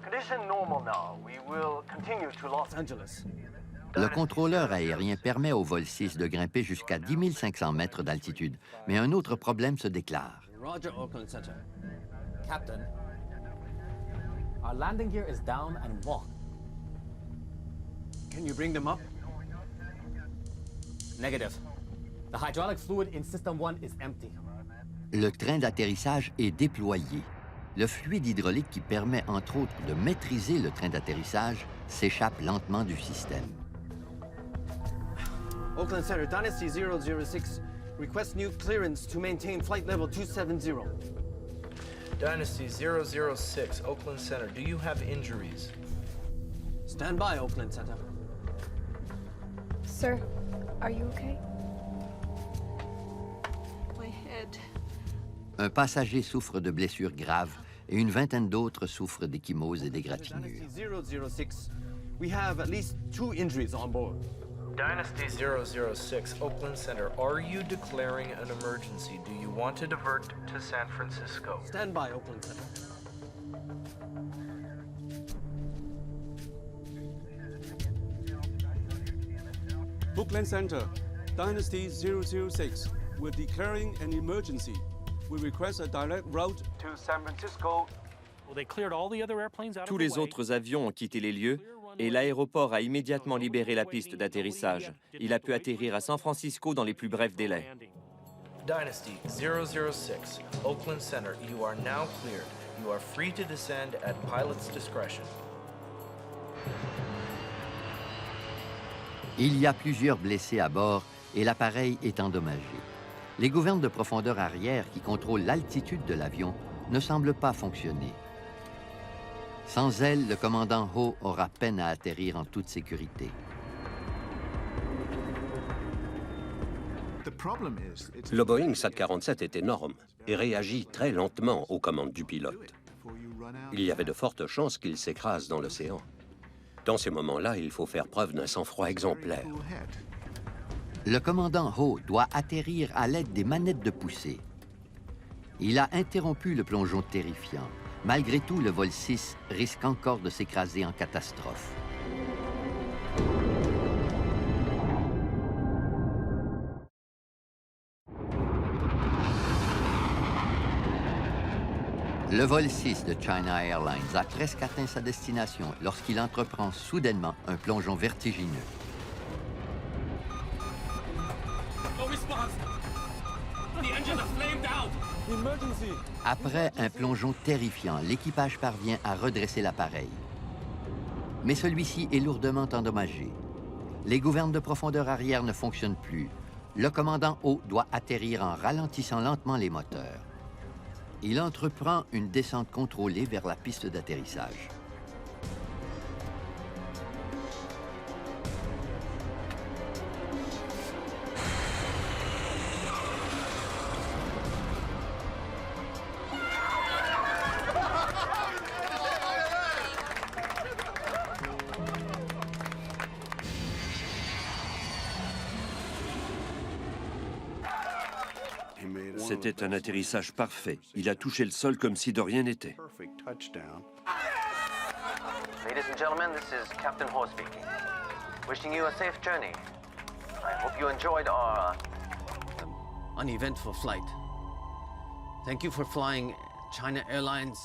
Condition normal now. We will continue to Los Angeles. Le contrôleur aérien permet au vol 6 de grimper jusqu'à 10 500 mètres d'altitude, mais un autre problème se déclare. Roger, Oakland Center. Captain, our landing gear is down and wrong. Can you bring them up? Negative. The hydraulic fluid in System 1 is empty. Le train d'atterrissage est déployé. Le fluide hydraulique qui permet, entre autres, de maîtriser le train d'atterrissage s'échappe lentement du système. Oakland Center, Dynasty 006 requests new clearance to maintain flight level 270. Dynasty 006, Oakland Center, do you have injuries? Stand by, Oakland Center. Sir, are you okay? My head. Un passager souffre de blessures graves et une vingtaine d'autres souffrent d'ecchymoses et d'égratignures. Dynasty 006, we have at least 2 injuries on board. Dynasty 006, Oakland Center, are you declaring an emergency? Do you want to divert to San Francisco? Stand by, Oakland Center. Oakland Center, Dynasty 006, we're declaring an emergency. We request a direct route to San Francisco. Tous les autres avions ont quitté les lieux et l'aéroport a immédiatement libéré la piste d'atterrissage. Il a pu atterrir à San Francisco dans les plus brefs délais. Dynasty 006, Oakland Center, you are now cleared. You are free to descend at pilot's discretion. Il y a plusieurs blessés à bord et l'appareil est endommagé. Les gouvernes de profondeur arrière qui contrôlent l'altitude de l'avion ne semblent pas fonctionner. Sans elles, le commandant Ho aura peine à atterrir en toute sécurité. Le Boeing 747 est énorme et réagit très lentement aux commandes du pilote. Il y avait de fortes chances qu'il s'écrase dans l'océan. Dans ces moments-là, il faut faire preuve d'un sang-froid exemplaire. Le commandant Ho doit atterrir à l'aide des manettes de poussée. Il a interrompu le plongeon terrifiant. Malgré tout, le vol 6 risque encore de s'écraser en catastrophe. Le vol 6 de China Airlines a presque atteint sa destination lorsqu'il entreprend soudainement un plongeon vertigineux. Après un plongeon terrifiant, l'équipage parvient à redresser l'appareil. Mais celui-ci est lourdement endommagé. Les gouvernes de profondeur arrière ne fonctionnent plus. Le commandant Ho doit atterrir en ralentissant lentement les moteurs. Il entreprend une descente contrôlée vers la piste d'atterrissage. C'était un atterrissage parfait. Il a touché le sol comme si de rien n'était. Ladies and gentlemen, this is Captain Ho speaking. Wishing you a safe journey. I hope you enjoyed our uneventful flight. Thank you for flying China Airlines.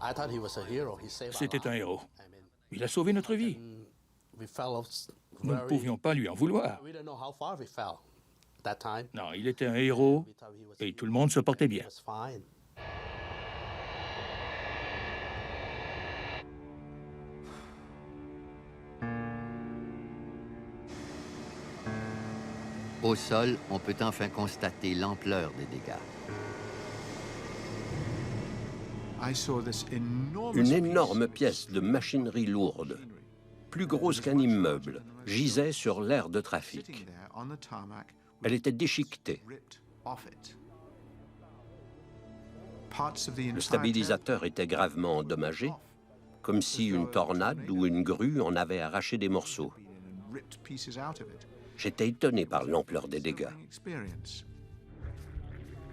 I thought he was a hero. He saved our C'était un lives. héros. Il a sauvé notre vie. We fell Nous ne pouvions pas lui en vouloir. We don't know how far we fell that time. Non, il était un héros et tout le monde se portait bien. It was fine. Au sol, on peut enfin constater l'ampleur des dégâts. Une énorme pièce de machinerie lourde, plus grosse qu'un immeuble, gisait sur l'aire de trafic. Elle était déchiquetée. Le stabilisateur était gravement endommagé, comme si une tornade ou une grue en avait arraché des morceaux. J'étais étonné par l'ampleur des dégâts.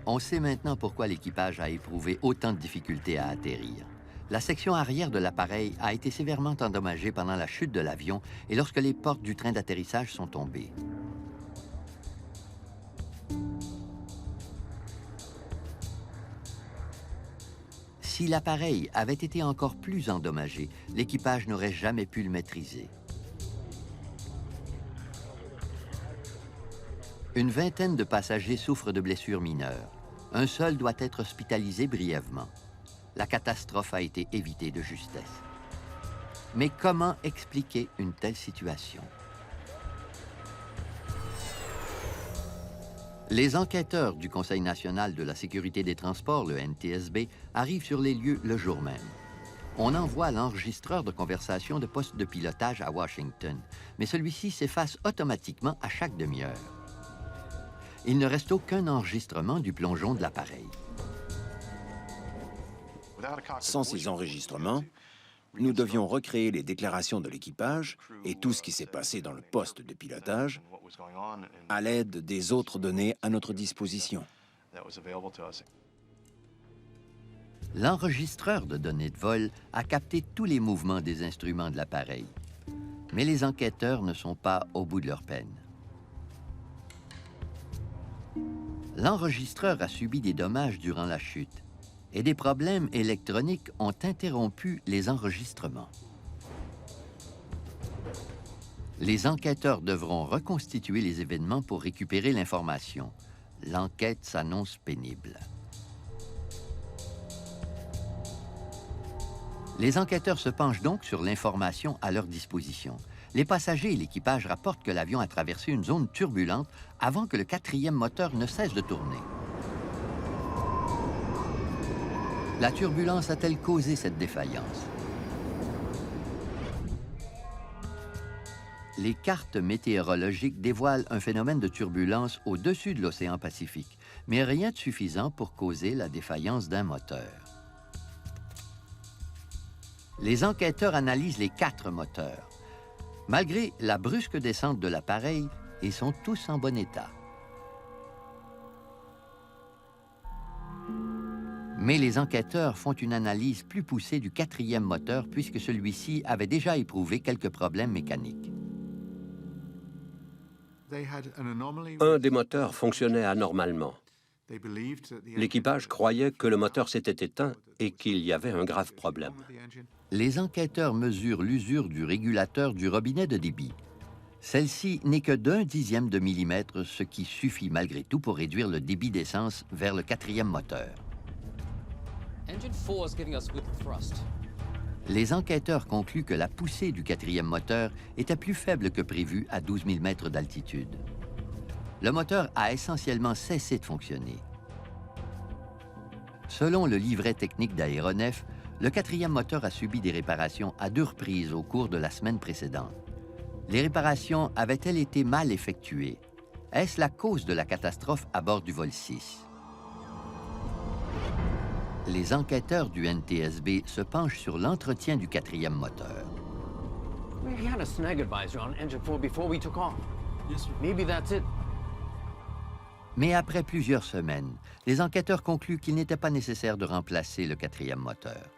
On sait maintenant pourquoi l'équipage a éprouvé autant de difficultés à atterrir. La section arrière de l'appareil a été sévèrement endommagée pendant la chute de l'avion et lorsque les portes du train d'atterrissage sont tombées. Si l'appareil avait été encore plus endommagé, l'équipage n'aurait jamais pu le maîtriser. Une vingtaine de passagers souffrent de blessures mineures. Un seul doit être hospitalisé brièvement. La catastrophe a été évitée de justesse. Mais comment expliquer une telle situation? Les enquêteurs du Conseil national de la sécurité des transports, le NTSB, arrivent sur les lieux le jour même. On envoie l'enregistreur de conversation de poste de pilotage à Washington, mais celui-ci s'efface automatiquement à chaque demi-heure. Il ne reste aucun enregistrement du plongeon de l'appareil. Sans ces enregistrements, nous devions recréer les déclarations de l'équipage et tout ce qui s'est passé dans le poste de pilotage à l'aide des autres données à notre disposition. L'enregistreur de données de vol a capté tous les mouvements des instruments de l'appareil. Mais les enquêteurs ne sont pas au bout de leur peine. L'enregistreur a subi des dommages durant la chute et des problèmes électroniques ont interrompu les enregistrements. Les enquêteurs devront reconstituer les événements pour récupérer l'information. L'enquête s'annonce pénible. Les enquêteurs se penchent donc sur l'information à leur disposition. Les passagers et l'équipage rapportent que l'avion a traversé une zone turbulente avant que le quatrième moteur ne cesse de tourner. La turbulence a-t-elle causé cette défaillance? Les cartes météorologiques dévoilent un phénomène de turbulence au-dessus de l'océan Pacifique, mais rien de suffisant pour causer la défaillance d'un moteur. Les enquêteurs analysent les 4 moteurs. Malgré la brusque descente de l'appareil, ils sont tous en bon état. Mais les enquêteurs font une analyse plus poussée du 4e moteur puisque celui-ci avait déjà éprouvé quelques problèmes mécaniques. Un des moteurs fonctionnait anormalement. L'équipage croyait que le moteur s'était éteint et qu'il y avait un grave problème. Les enquêteurs mesurent l'usure du régulateur du robinet de débit. Celle-ci n'est que d'1 dixième de millimètre, ce qui suffit malgré tout pour réduire le débit d'essence vers le 4e moteur. Les enquêteurs concluent que la poussée du 4e moteur était plus faible que prévu à 12 000 mètres d'altitude. Le moteur a essentiellement cessé de fonctionner. Selon le livret technique d'Aéronef, le 4e moteur a subi des réparations à 2 reprises au cours de la semaine précédente. Les réparations avaient-elles été mal effectuées? Est-ce la cause de la catastrophe à bord du vol 6? Les enquêteurs du NTSB se penchent sur l'entretien du 4e moteur. We had a snag advisor on engine 4 before we took off. Yes, sir. Maybe that's it. Mais après plusieurs semaines, les enquêteurs concluent qu'il n'était pas nécessaire de remplacer le 4e moteur.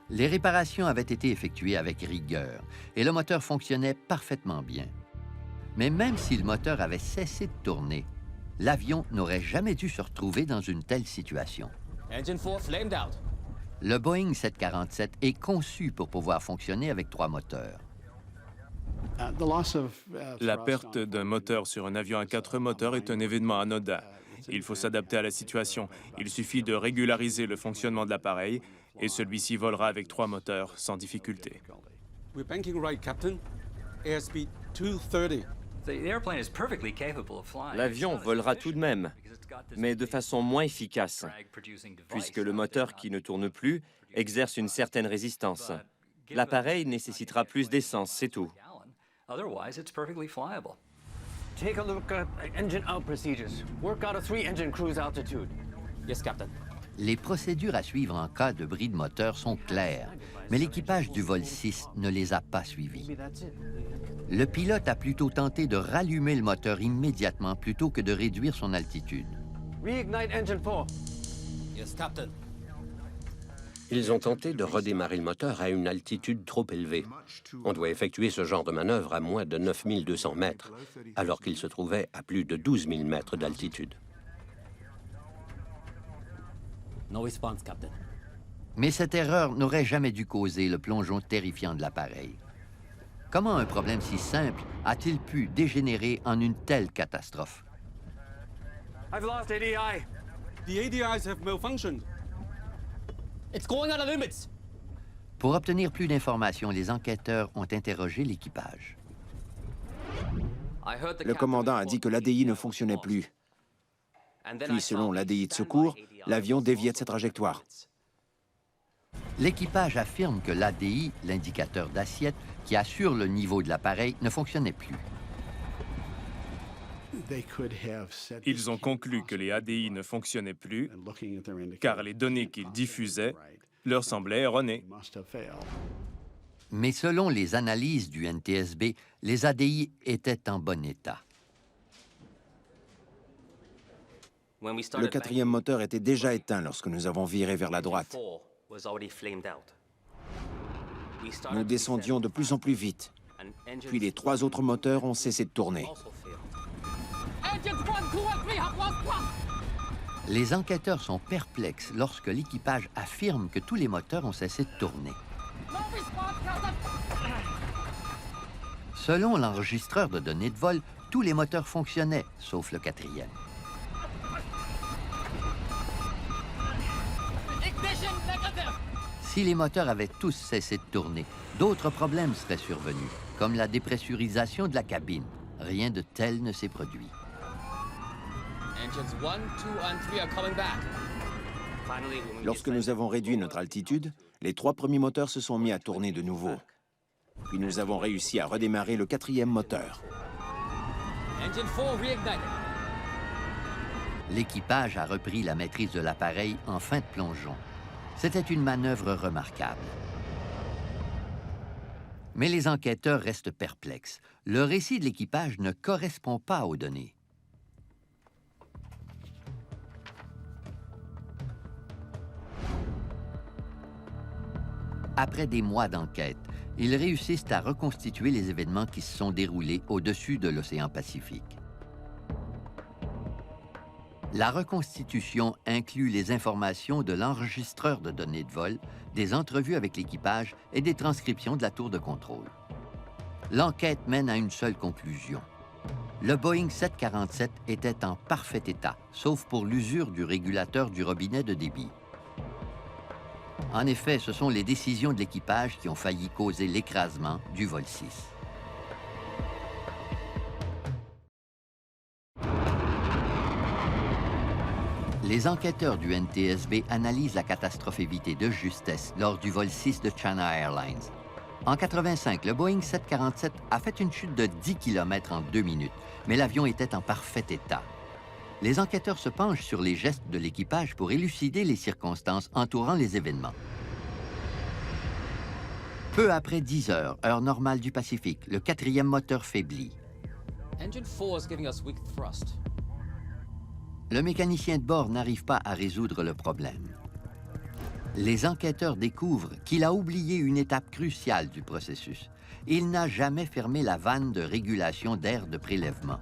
Les réparations avaient été effectuées avec rigueur et le moteur fonctionnait parfaitement bien. Mais même si le moteur avait cessé de tourner, l'avion n'aurait jamais dû se retrouver dans une telle situation. Engine 4 flamed out. Le Boeing 747 est conçu pour pouvoir fonctionner avec 3 moteurs. La perte d'un moteur sur un avion à 4 moteurs est un événement anodin. Il faut s'adapter à la situation. Il suffit de régulariser le fonctionnement de l'appareil et celui-ci volera avec 3 moteurs sans difficulté. We're banking right, Captain. Airspeed 230. L'avion volera tout de même, mais de façon moins efficace, puisque le moteur qui ne tourne plus exerce une certaine résistance. L'appareil nécessitera plus d'essence, c'est tout. Take a look at engine out procedures. Work out a 3-engine cruise altitude. Yes, Captain. Les procédures à suivre en cas de bris de moteur sont claires, mais l'équipage du vol 6 ne les a pas suivies. Le pilote a plutôt tenté de rallumer le moteur immédiatement plutôt que de réduire son altitude. Reignite engine 4. Yes, Captain. Ils ont tenté de redémarrer le moteur à une altitude trop élevée. On doit effectuer ce genre de manœuvre à moins de 9200 mètres, alors qu'ils se trouvaient à plus de 12 000 mètres d'altitude. No response, Captain. Mais cette erreur n'aurait jamais dû causer le plongeon terrifiant de l'appareil. Comment un problème si simple a-t-il pu dégénérer en une telle catastrophe? I've lost ADI. The ADIs have malfunctioned. It's going out of limits. Pour obtenir plus d'informations, les enquêteurs ont interrogé l'équipage. Le commandant a dit que l'ADI ne fonctionnait plus. Puis, selon l'ADI de secours, l'avion déviait de sa trajectoire. L'équipage affirme que l'ADI, l'indicateur d'assiette, qui assure le niveau de l'appareil, ne fonctionnait plus. Ils ont conclu que les ADI ne fonctionnaient plus, car les données qu'ils diffusaient leur semblaient erronées. Mais selon les analyses du NTSB, les ADI étaient en bon état. Le 4e moteur était déjà éteint lorsque nous avons viré vers la droite. Nous descendions de plus en plus vite. Puis les 3 autres moteurs ont cessé de tourner. Les enquêteurs sont perplexes lorsque l'équipage affirme que tous les moteurs ont cessé de tourner. Selon l'enregistreur de données de vol, tous les moteurs fonctionnaient, sauf le 4e. Si les moteurs avaient tous cessé de tourner, d'autres problèmes seraient survenus, comme la dépressurisation de la cabine. Rien de tel ne s'est produit. Lorsque nous avons réduit notre altitude, les 3 premiers moteurs se sont mis à tourner de nouveau. Puis nous avons réussi à redémarrer le 4e moteur. Engine 4 reignited. L'équipage a repris la maîtrise de l'appareil en fin de plongeon. C'était une manœuvre remarquable. Mais les enquêteurs restent perplexes. Le récit de l'équipage ne correspond pas aux données. Après des mois d'enquête, ils réussissent à reconstituer les événements qui se sont déroulés au-dessus de l'océan Pacifique. La reconstitution inclut les informations de l'enregistreur de données de vol, des entrevues avec l'équipage et des transcriptions de la tour de contrôle. L'enquête mène à une seule conclusion. Le Boeing 747 était en parfait état, sauf pour l'usure du régulateur du robinet de débit. En effet, ce sont les décisions de l'équipage qui ont failli causer l'écrasement du vol 6. Les enquêteurs du NTSB analysent la catastrophe évitée de justesse lors du vol 6 de China Airlines. En 1985, le Boeing 747 a fait une chute de 10 km en 2 minutes, mais l'avion était en parfait état. Les enquêteurs se penchent sur les gestes de l'équipage pour élucider les circonstances entourant les événements. Peu après 10 heures, heure normale du Pacifique, le 4e moteur faiblit. Engine 4 is giving us weak thrust. Le mécanicien de bord n'arrive pas à résoudre le problème. Les enquêteurs découvrent qu'il a oublié une étape cruciale du processus. Il n'a jamais fermé la vanne de régulation d'air de prélèvement.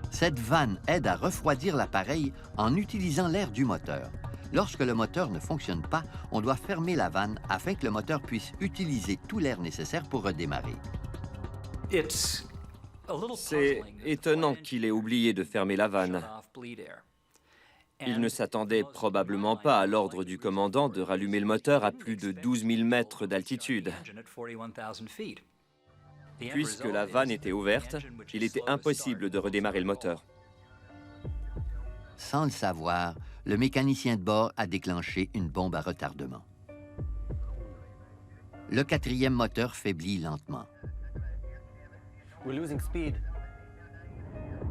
Cette vanne aide à refroidir l'appareil en utilisant l'air du moteur. Lorsque le moteur ne fonctionne pas, on doit fermer la vanne afin que le moteur puisse utiliser tout l'air nécessaire pour redémarrer. C'est étonnant qu'il ait oublié de fermer la vanne. Il ne s'attendait probablement pas à l'ordre du commandant de rallumer le moteur à plus de 12 000 mètres d'altitude. Puisque la vanne était ouverte, il était impossible de redémarrer le moteur. Sans le savoir, le mécanicien de bord a déclenché une bombe à retardement. Le 4e moteur faiblit lentement.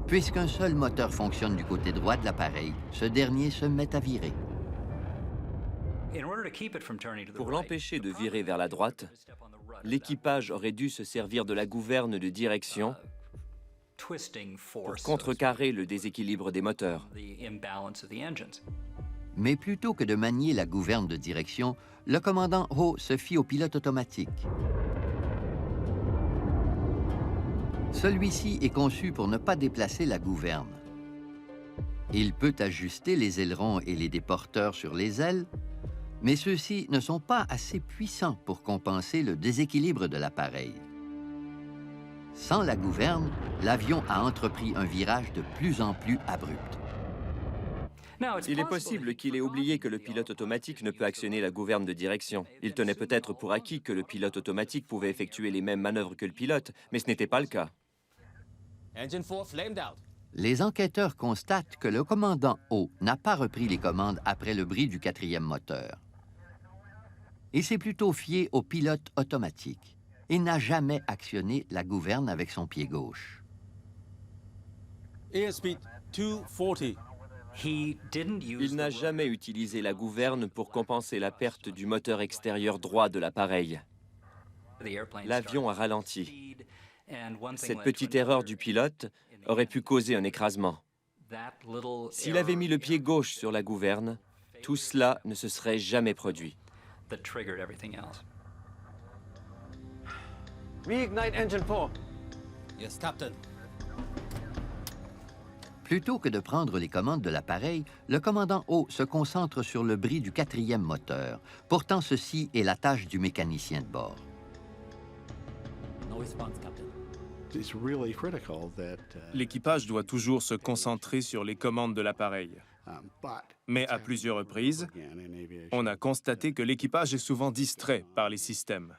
Puisqu'un seul moteur fonctionne du côté droit de l'appareil, ce dernier se met à virer. Pour l'empêcher de virer vers la droite, l'équipage aurait dû se servir de la gouverne de direction pour contrecarrer le déséquilibre des moteurs. Mais plutôt que de manier la gouverne de direction, le commandant Ho se fie au pilote automatique. Celui-ci est conçu pour ne pas déplacer la gouverne. Il peut ajuster les ailerons et les déporteurs sur les ailes, mais ceux-ci ne sont pas assez puissants pour compenser le déséquilibre de l'appareil. Sans la gouverne, l'avion a entrepris un virage de plus en plus abrupt. Il est possible qu'il ait oublié que le pilote automatique ne peut actionner la gouverne de direction. Il tenait peut-être pour acquis que le pilote automatique pouvait effectuer les mêmes manœuvres que le pilote, mais ce n'était pas le cas. Engine 4 flamed out. Les enquêteurs constatent que le commandant Ho n'a pas repris les commandes après le bris du 4e moteur. Il s'est plutôt fié au pilote automatique. Il n'a jamais actionné la gouverne avec son pied gauche. Airspeed 240. Il n'a jamais utilisé la gouverne pour compenser la perte du moteur extérieur droit de l'appareil. L'avion a ralenti. Cette petite erreur du pilote aurait pu causer un écrasement. S'il avait mis le pied gauche sur la gouverne, tout cela ne se serait jamais produit. Reignite engine 4. Yes, Captain. Plutôt que de prendre les commandes de l'appareil, le commandant Ho se concentre sur le bris du 4e moteur. Pourtant, ceci est la tâche du mécanicien de bord. No response, Captain. L'équipage doit toujours se concentrer sur les commandes de l'appareil. Mais à plusieurs reprises, on a constaté que l'équipage est souvent distrait par les systèmes.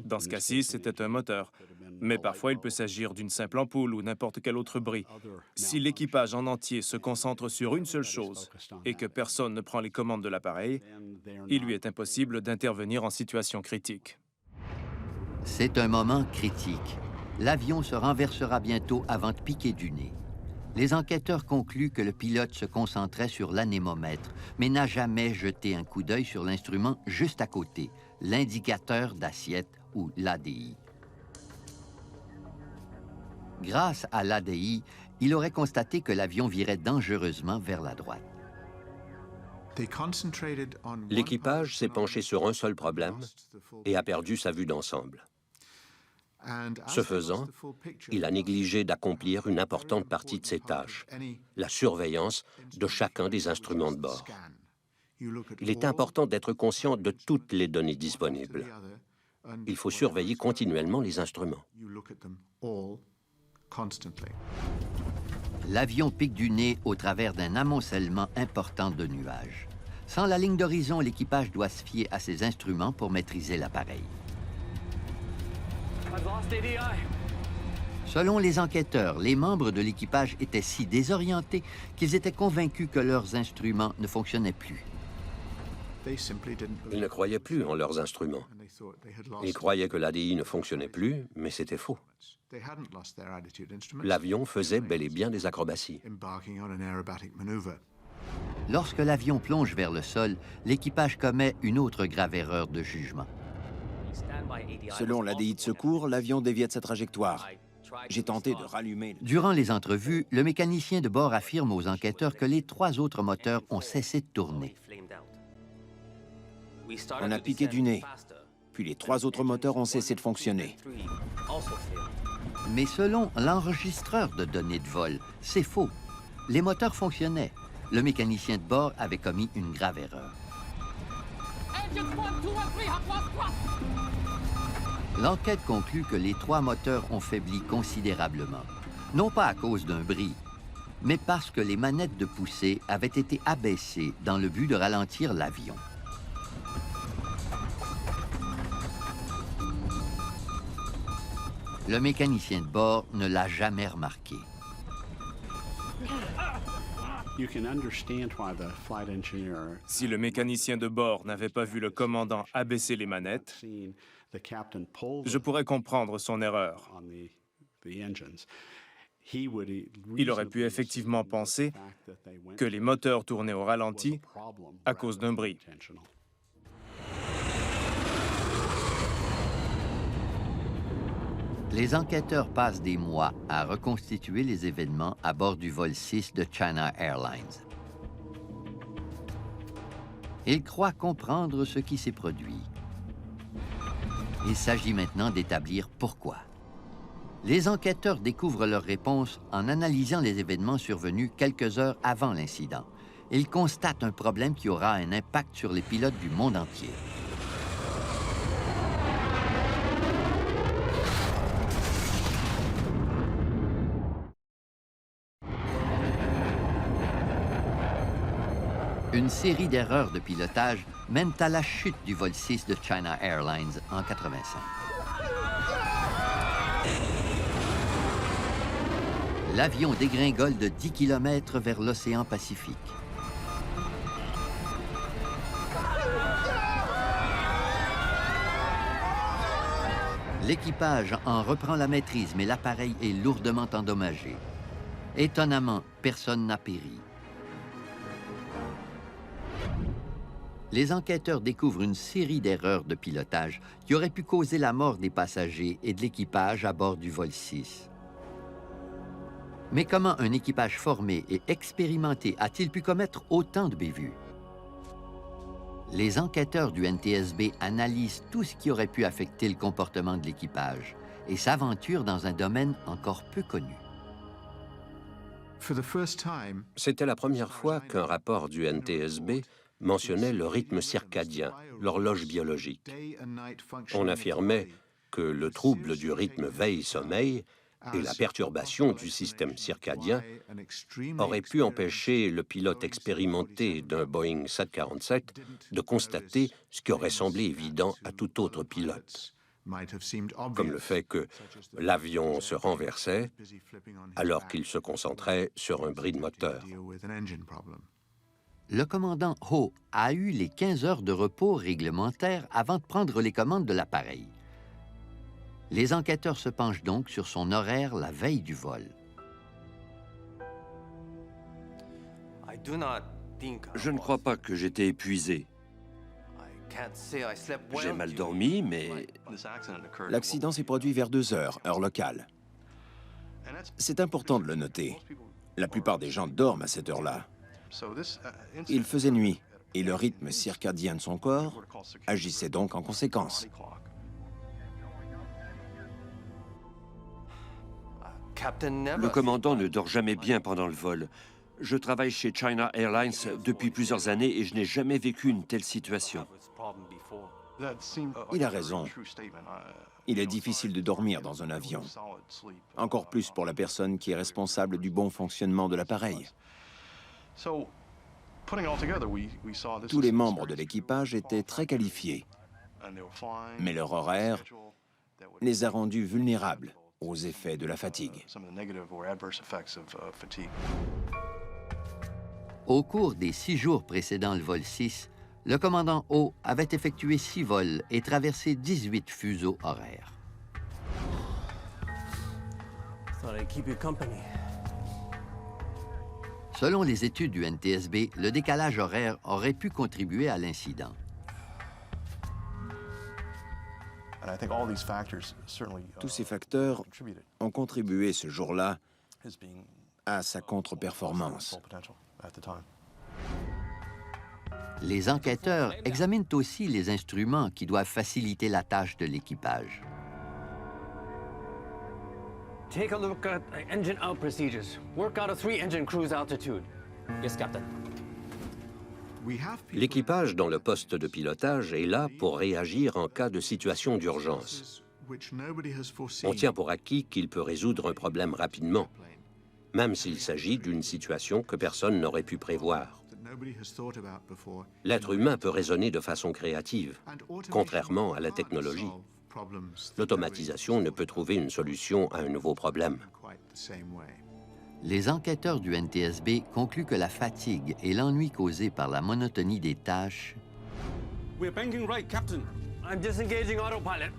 Dans ce cas-ci, c'était un moteur. Mais parfois, il peut s'agir d'une simple ampoule ou n'importe quel autre bris. Si l'équipage en entier se concentre sur une seule chose et que personne ne prend les commandes de l'appareil, il lui est impossible d'intervenir en situation critique. C'est un moment critique. L'avion se renversera bientôt avant de piquer du nez. Les enquêteurs concluent que le pilote se concentrait sur l'anémomètre, mais n'a jamais jeté un coup d'œil sur l'instrument juste à côté, l'indicateur d'assiette ou l'ADI. Grâce à l'ADI, il aurait constaté que l'avion virait dangereusement vers la droite. L'équipage s'est penché sur un seul problème et a perdu sa vue d'ensemble. Ce faisant, il a négligé d'accomplir une importante partie de ses tâches, la surveillance de chacun des instruments de bord. Il est important d'être conscient de toutes les données disponibles. Il faut surveiller continuellement les instruments. L'avion pique du nez au travers d'un amoncellement important de nuages. Sans la ligne d'horizon, l'équipage doit se fier à ses instruments pour maîtriser l'appareil. Selon les enquêteurs, les membres de l'équipage étaient si désorientés qu'ils étaient convaincus que leurs instruments ne fonctionnaient plus. Ils ne croyaient plus en leurs instruments. Ils croyaient que l'ADI ne fonctionnait plus, mais c'était faux. L'avion faisait bel et bien des acrobaties. Lorsque l'avion plonge vers le sol, l'équipage commet une autre grave erreur de jugement. Selon l'ADI de secours, l'avion déviait de sa trajectoire. J'ai tenté de rallumer... Durant les entrevues, le mécanicien de bord affirme aux enquêteurs que les 3 autres moteurs ont cessé de tourner. On a piqué du nez, puis les 3 autres moteurs ont cessé de fonctionner. Mais selon l'enregistreur de données de vol, c'est faux. Les moteurs fonctionnaient. Le mécanicien de bord avait commis une grave erreur. L'enquête conclut que les 3 moteurs ont faibli considérablement, non pas à cause d'un bris, mais parce que les manettes de poussée avaient été abaissées dans le but de ralentir l'avion. Le mécanicien de bord ne l'a jamais remarqué. Si le mécanicien de bord n'avait pas vu le commandant abaisser les manettes, je pourrais comprendre son erreur. Il aurait pu effectivement penser que les moteurs tournaient au ralenti à cause d'un bris. Les enquêteurs passent des mois à reconstituer les événements à bord du vol 6 de China Airlines. Ils croient comprendre ce qui s'est produit. Il s'agit maintenant d'établir pourquoi. Les enquêteurs découvrent leur réponse en analysant les événements survenus quelques heures avant l'incident. Ils constatent un problème qui aura un impact sur les pilotes du monde entier. Une série d'erreurs de pilotage mènent à la chute du vol 6 de China Airlines en 1985. L'avion dégringole de 10 km vers l'océan Pacifique. L'équipage en reprend la maîtrise, mais l'appareil est lourdement endommagé. Étonnamment, personne n'a péri. Les enquêteurs découvrent une série d'erreurs de pilotage qui auraient pu causer la mort des passagers et de l'équipage à bord du vol 6. Mais comment un équipage formé et expérimenté a-t-il pu commettre autant de bévues? Les enquêteurs du NTSB analysent tout ce qui aurait pu affecter le comportement de l'équipage et s'aventurent dans un domaine encore peu connu. C'était la première fois qu'un rapport du NTSB mentionnait le rythme circadien, l'horloge biologique. On affirmait que le trouble du rythme veille-sommeil Et la perturbation du système circadien aurait pu empêcher le pilote expérimenté d'un Boeing 747 de constater ce qui aurait semblé évident à tout autre pilote, comme le fait que l'avion se renversait alors qu'il se concentrait sur un bris de moteur. Le commandant Ho a eu les 15 heures de repos réglementaires avant de prendre les commandes de l'appareil. Les enquêteurs se penchent donc sur son horaire la veille du vol. Je ne crois pas que j'étais épuisé. J'ai mal dormi, mais... L'accident s'est produit vers 2 heures, heure locale. C'est important de le noter. La plupart des gens dorment à cette heure-là. Il faisait nuit, et le rythme circadien de son corps agissait donc en conséquence. Le commandant ne dort jamais bien pendant le vol. Je travaille chez China Airlines depuis plusieurs années et je n'ai jamais vécu une telle situation. Il a raison. Il est difficile de dormir dans un avion. Encore plus pour la personne qui est responsable du bon fonctionnement de l'appareil. Tous les membres de l'équipage étaient très qualifiés, mais leur horaire les a rendus vulnérables aux effets de la fatigue. Au cours des 6 jours précédant le vol 6, le commandant Ho avait effectué 6 vols et traversé 18 fuseaux horaires. Selon les études du NTSB, le décalage horaire aurait pu contribuer à l'incident. Tous ces facteurs ont contribué ce jour-là à sa contre-performance. Les enquêteurs examinent aussi les instruments qui doivent faciliter la tâche de l'équipage. Take a look at engine out procedures. Work out a 3-engine cruise altitude. Yes, Captain. L'équipage dans le poste de pilotage est là pour réagir en cas de situation d'urgence. On tient pour acquis qu'il peut résoudre un problème rapidement, même s'il s'agit d'une situation que personne n'aurait pu prévoir. L'être humain peut raisonner de façon créative, contrairement à la technologie. L'automatisation ne peut trouver une solution à un nouveau problème. Les enquêteurs du NTSB concluent que la fatigue et l'ennui causés par la monotonie des tâches We're banking right, Captain. I'm disengaging autopilot.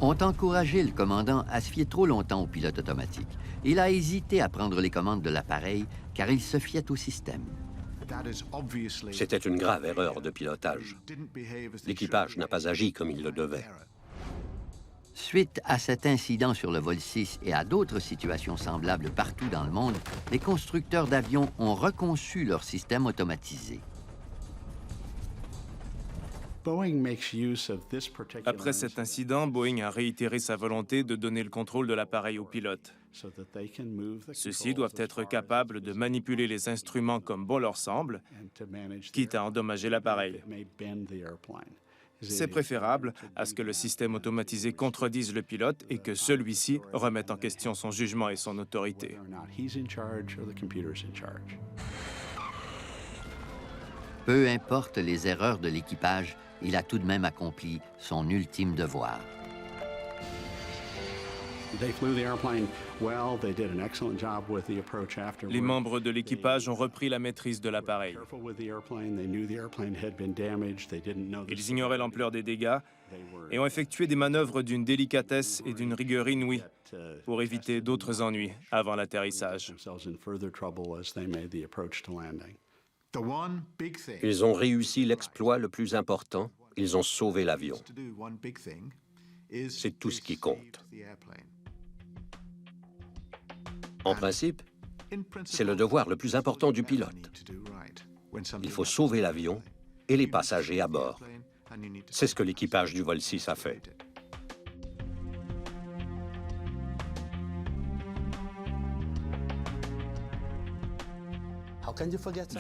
ont encouragé le commandant à se fier trop longtemps au pilote automatique. Il a hésité à prendre les commandes de l'appareil car il se fiait au système. C'était une grave erreur de pilotage. L'équipage n'a pas agi comme il le devait. Suite à cet incident sur le vol 6 et à d'autres situations semblables partout dans le monde, les constructeurs d'avions ont reconçu leur système automatisé. Après cet incident, Boeing a réitéré sa volonté de donner le contrôle de l'appareil aux pilotes. Ceux-ci doivent être capables de manipuler les instruments comme bon leur semble, quitte à endommager l'appareil. C'est préférable à ce que le système automatisé contredise le pilote et que celui-ci remette en question son jugement et son autorité. Peu importe les erreurs de l'équipage, il a tout de même accompli son ultime devoir. Les membres de l'équipage ont repris la maîtrise de l'appareil. Ils ignoraient l'ampleur des dégâts et ont effectué des manœuvres d'une délicatesse et d'une rigueur inouïe pour éviter d'autres ennuis avant l'atterrissage. Ils ont réussi l'exploit le plus important. Ils ont sauvé l'avion. C'est tout ce qui compte. En principe, c'est le devoir le plus important du pilote. Il faut sauver l'avion et les passagers à bord. C'est ce que l'équipage du vol 6 a fait.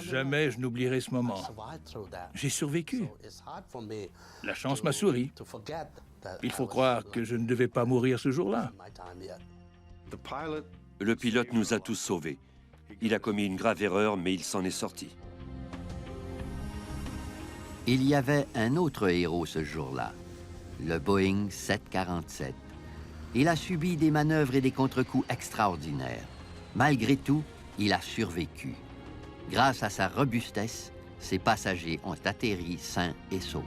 Jamais je n'oublierai ce moment. J'ai survécu. La chance m'a souri. Il faut croire que je ne devais pas mourir ce jour-là. Le pilote nous a tous sauvés. Il a commis une grave erreur, mais il s'en est sorti. Il y avait un autre héros ce jour-là, le Boeing 747. Il a subi des manœuvres et des contre-coups extraordinaires. Malgré tout, il a survécu. Grâce à sa robustesse, ses passagers ont atterri sains et saufs.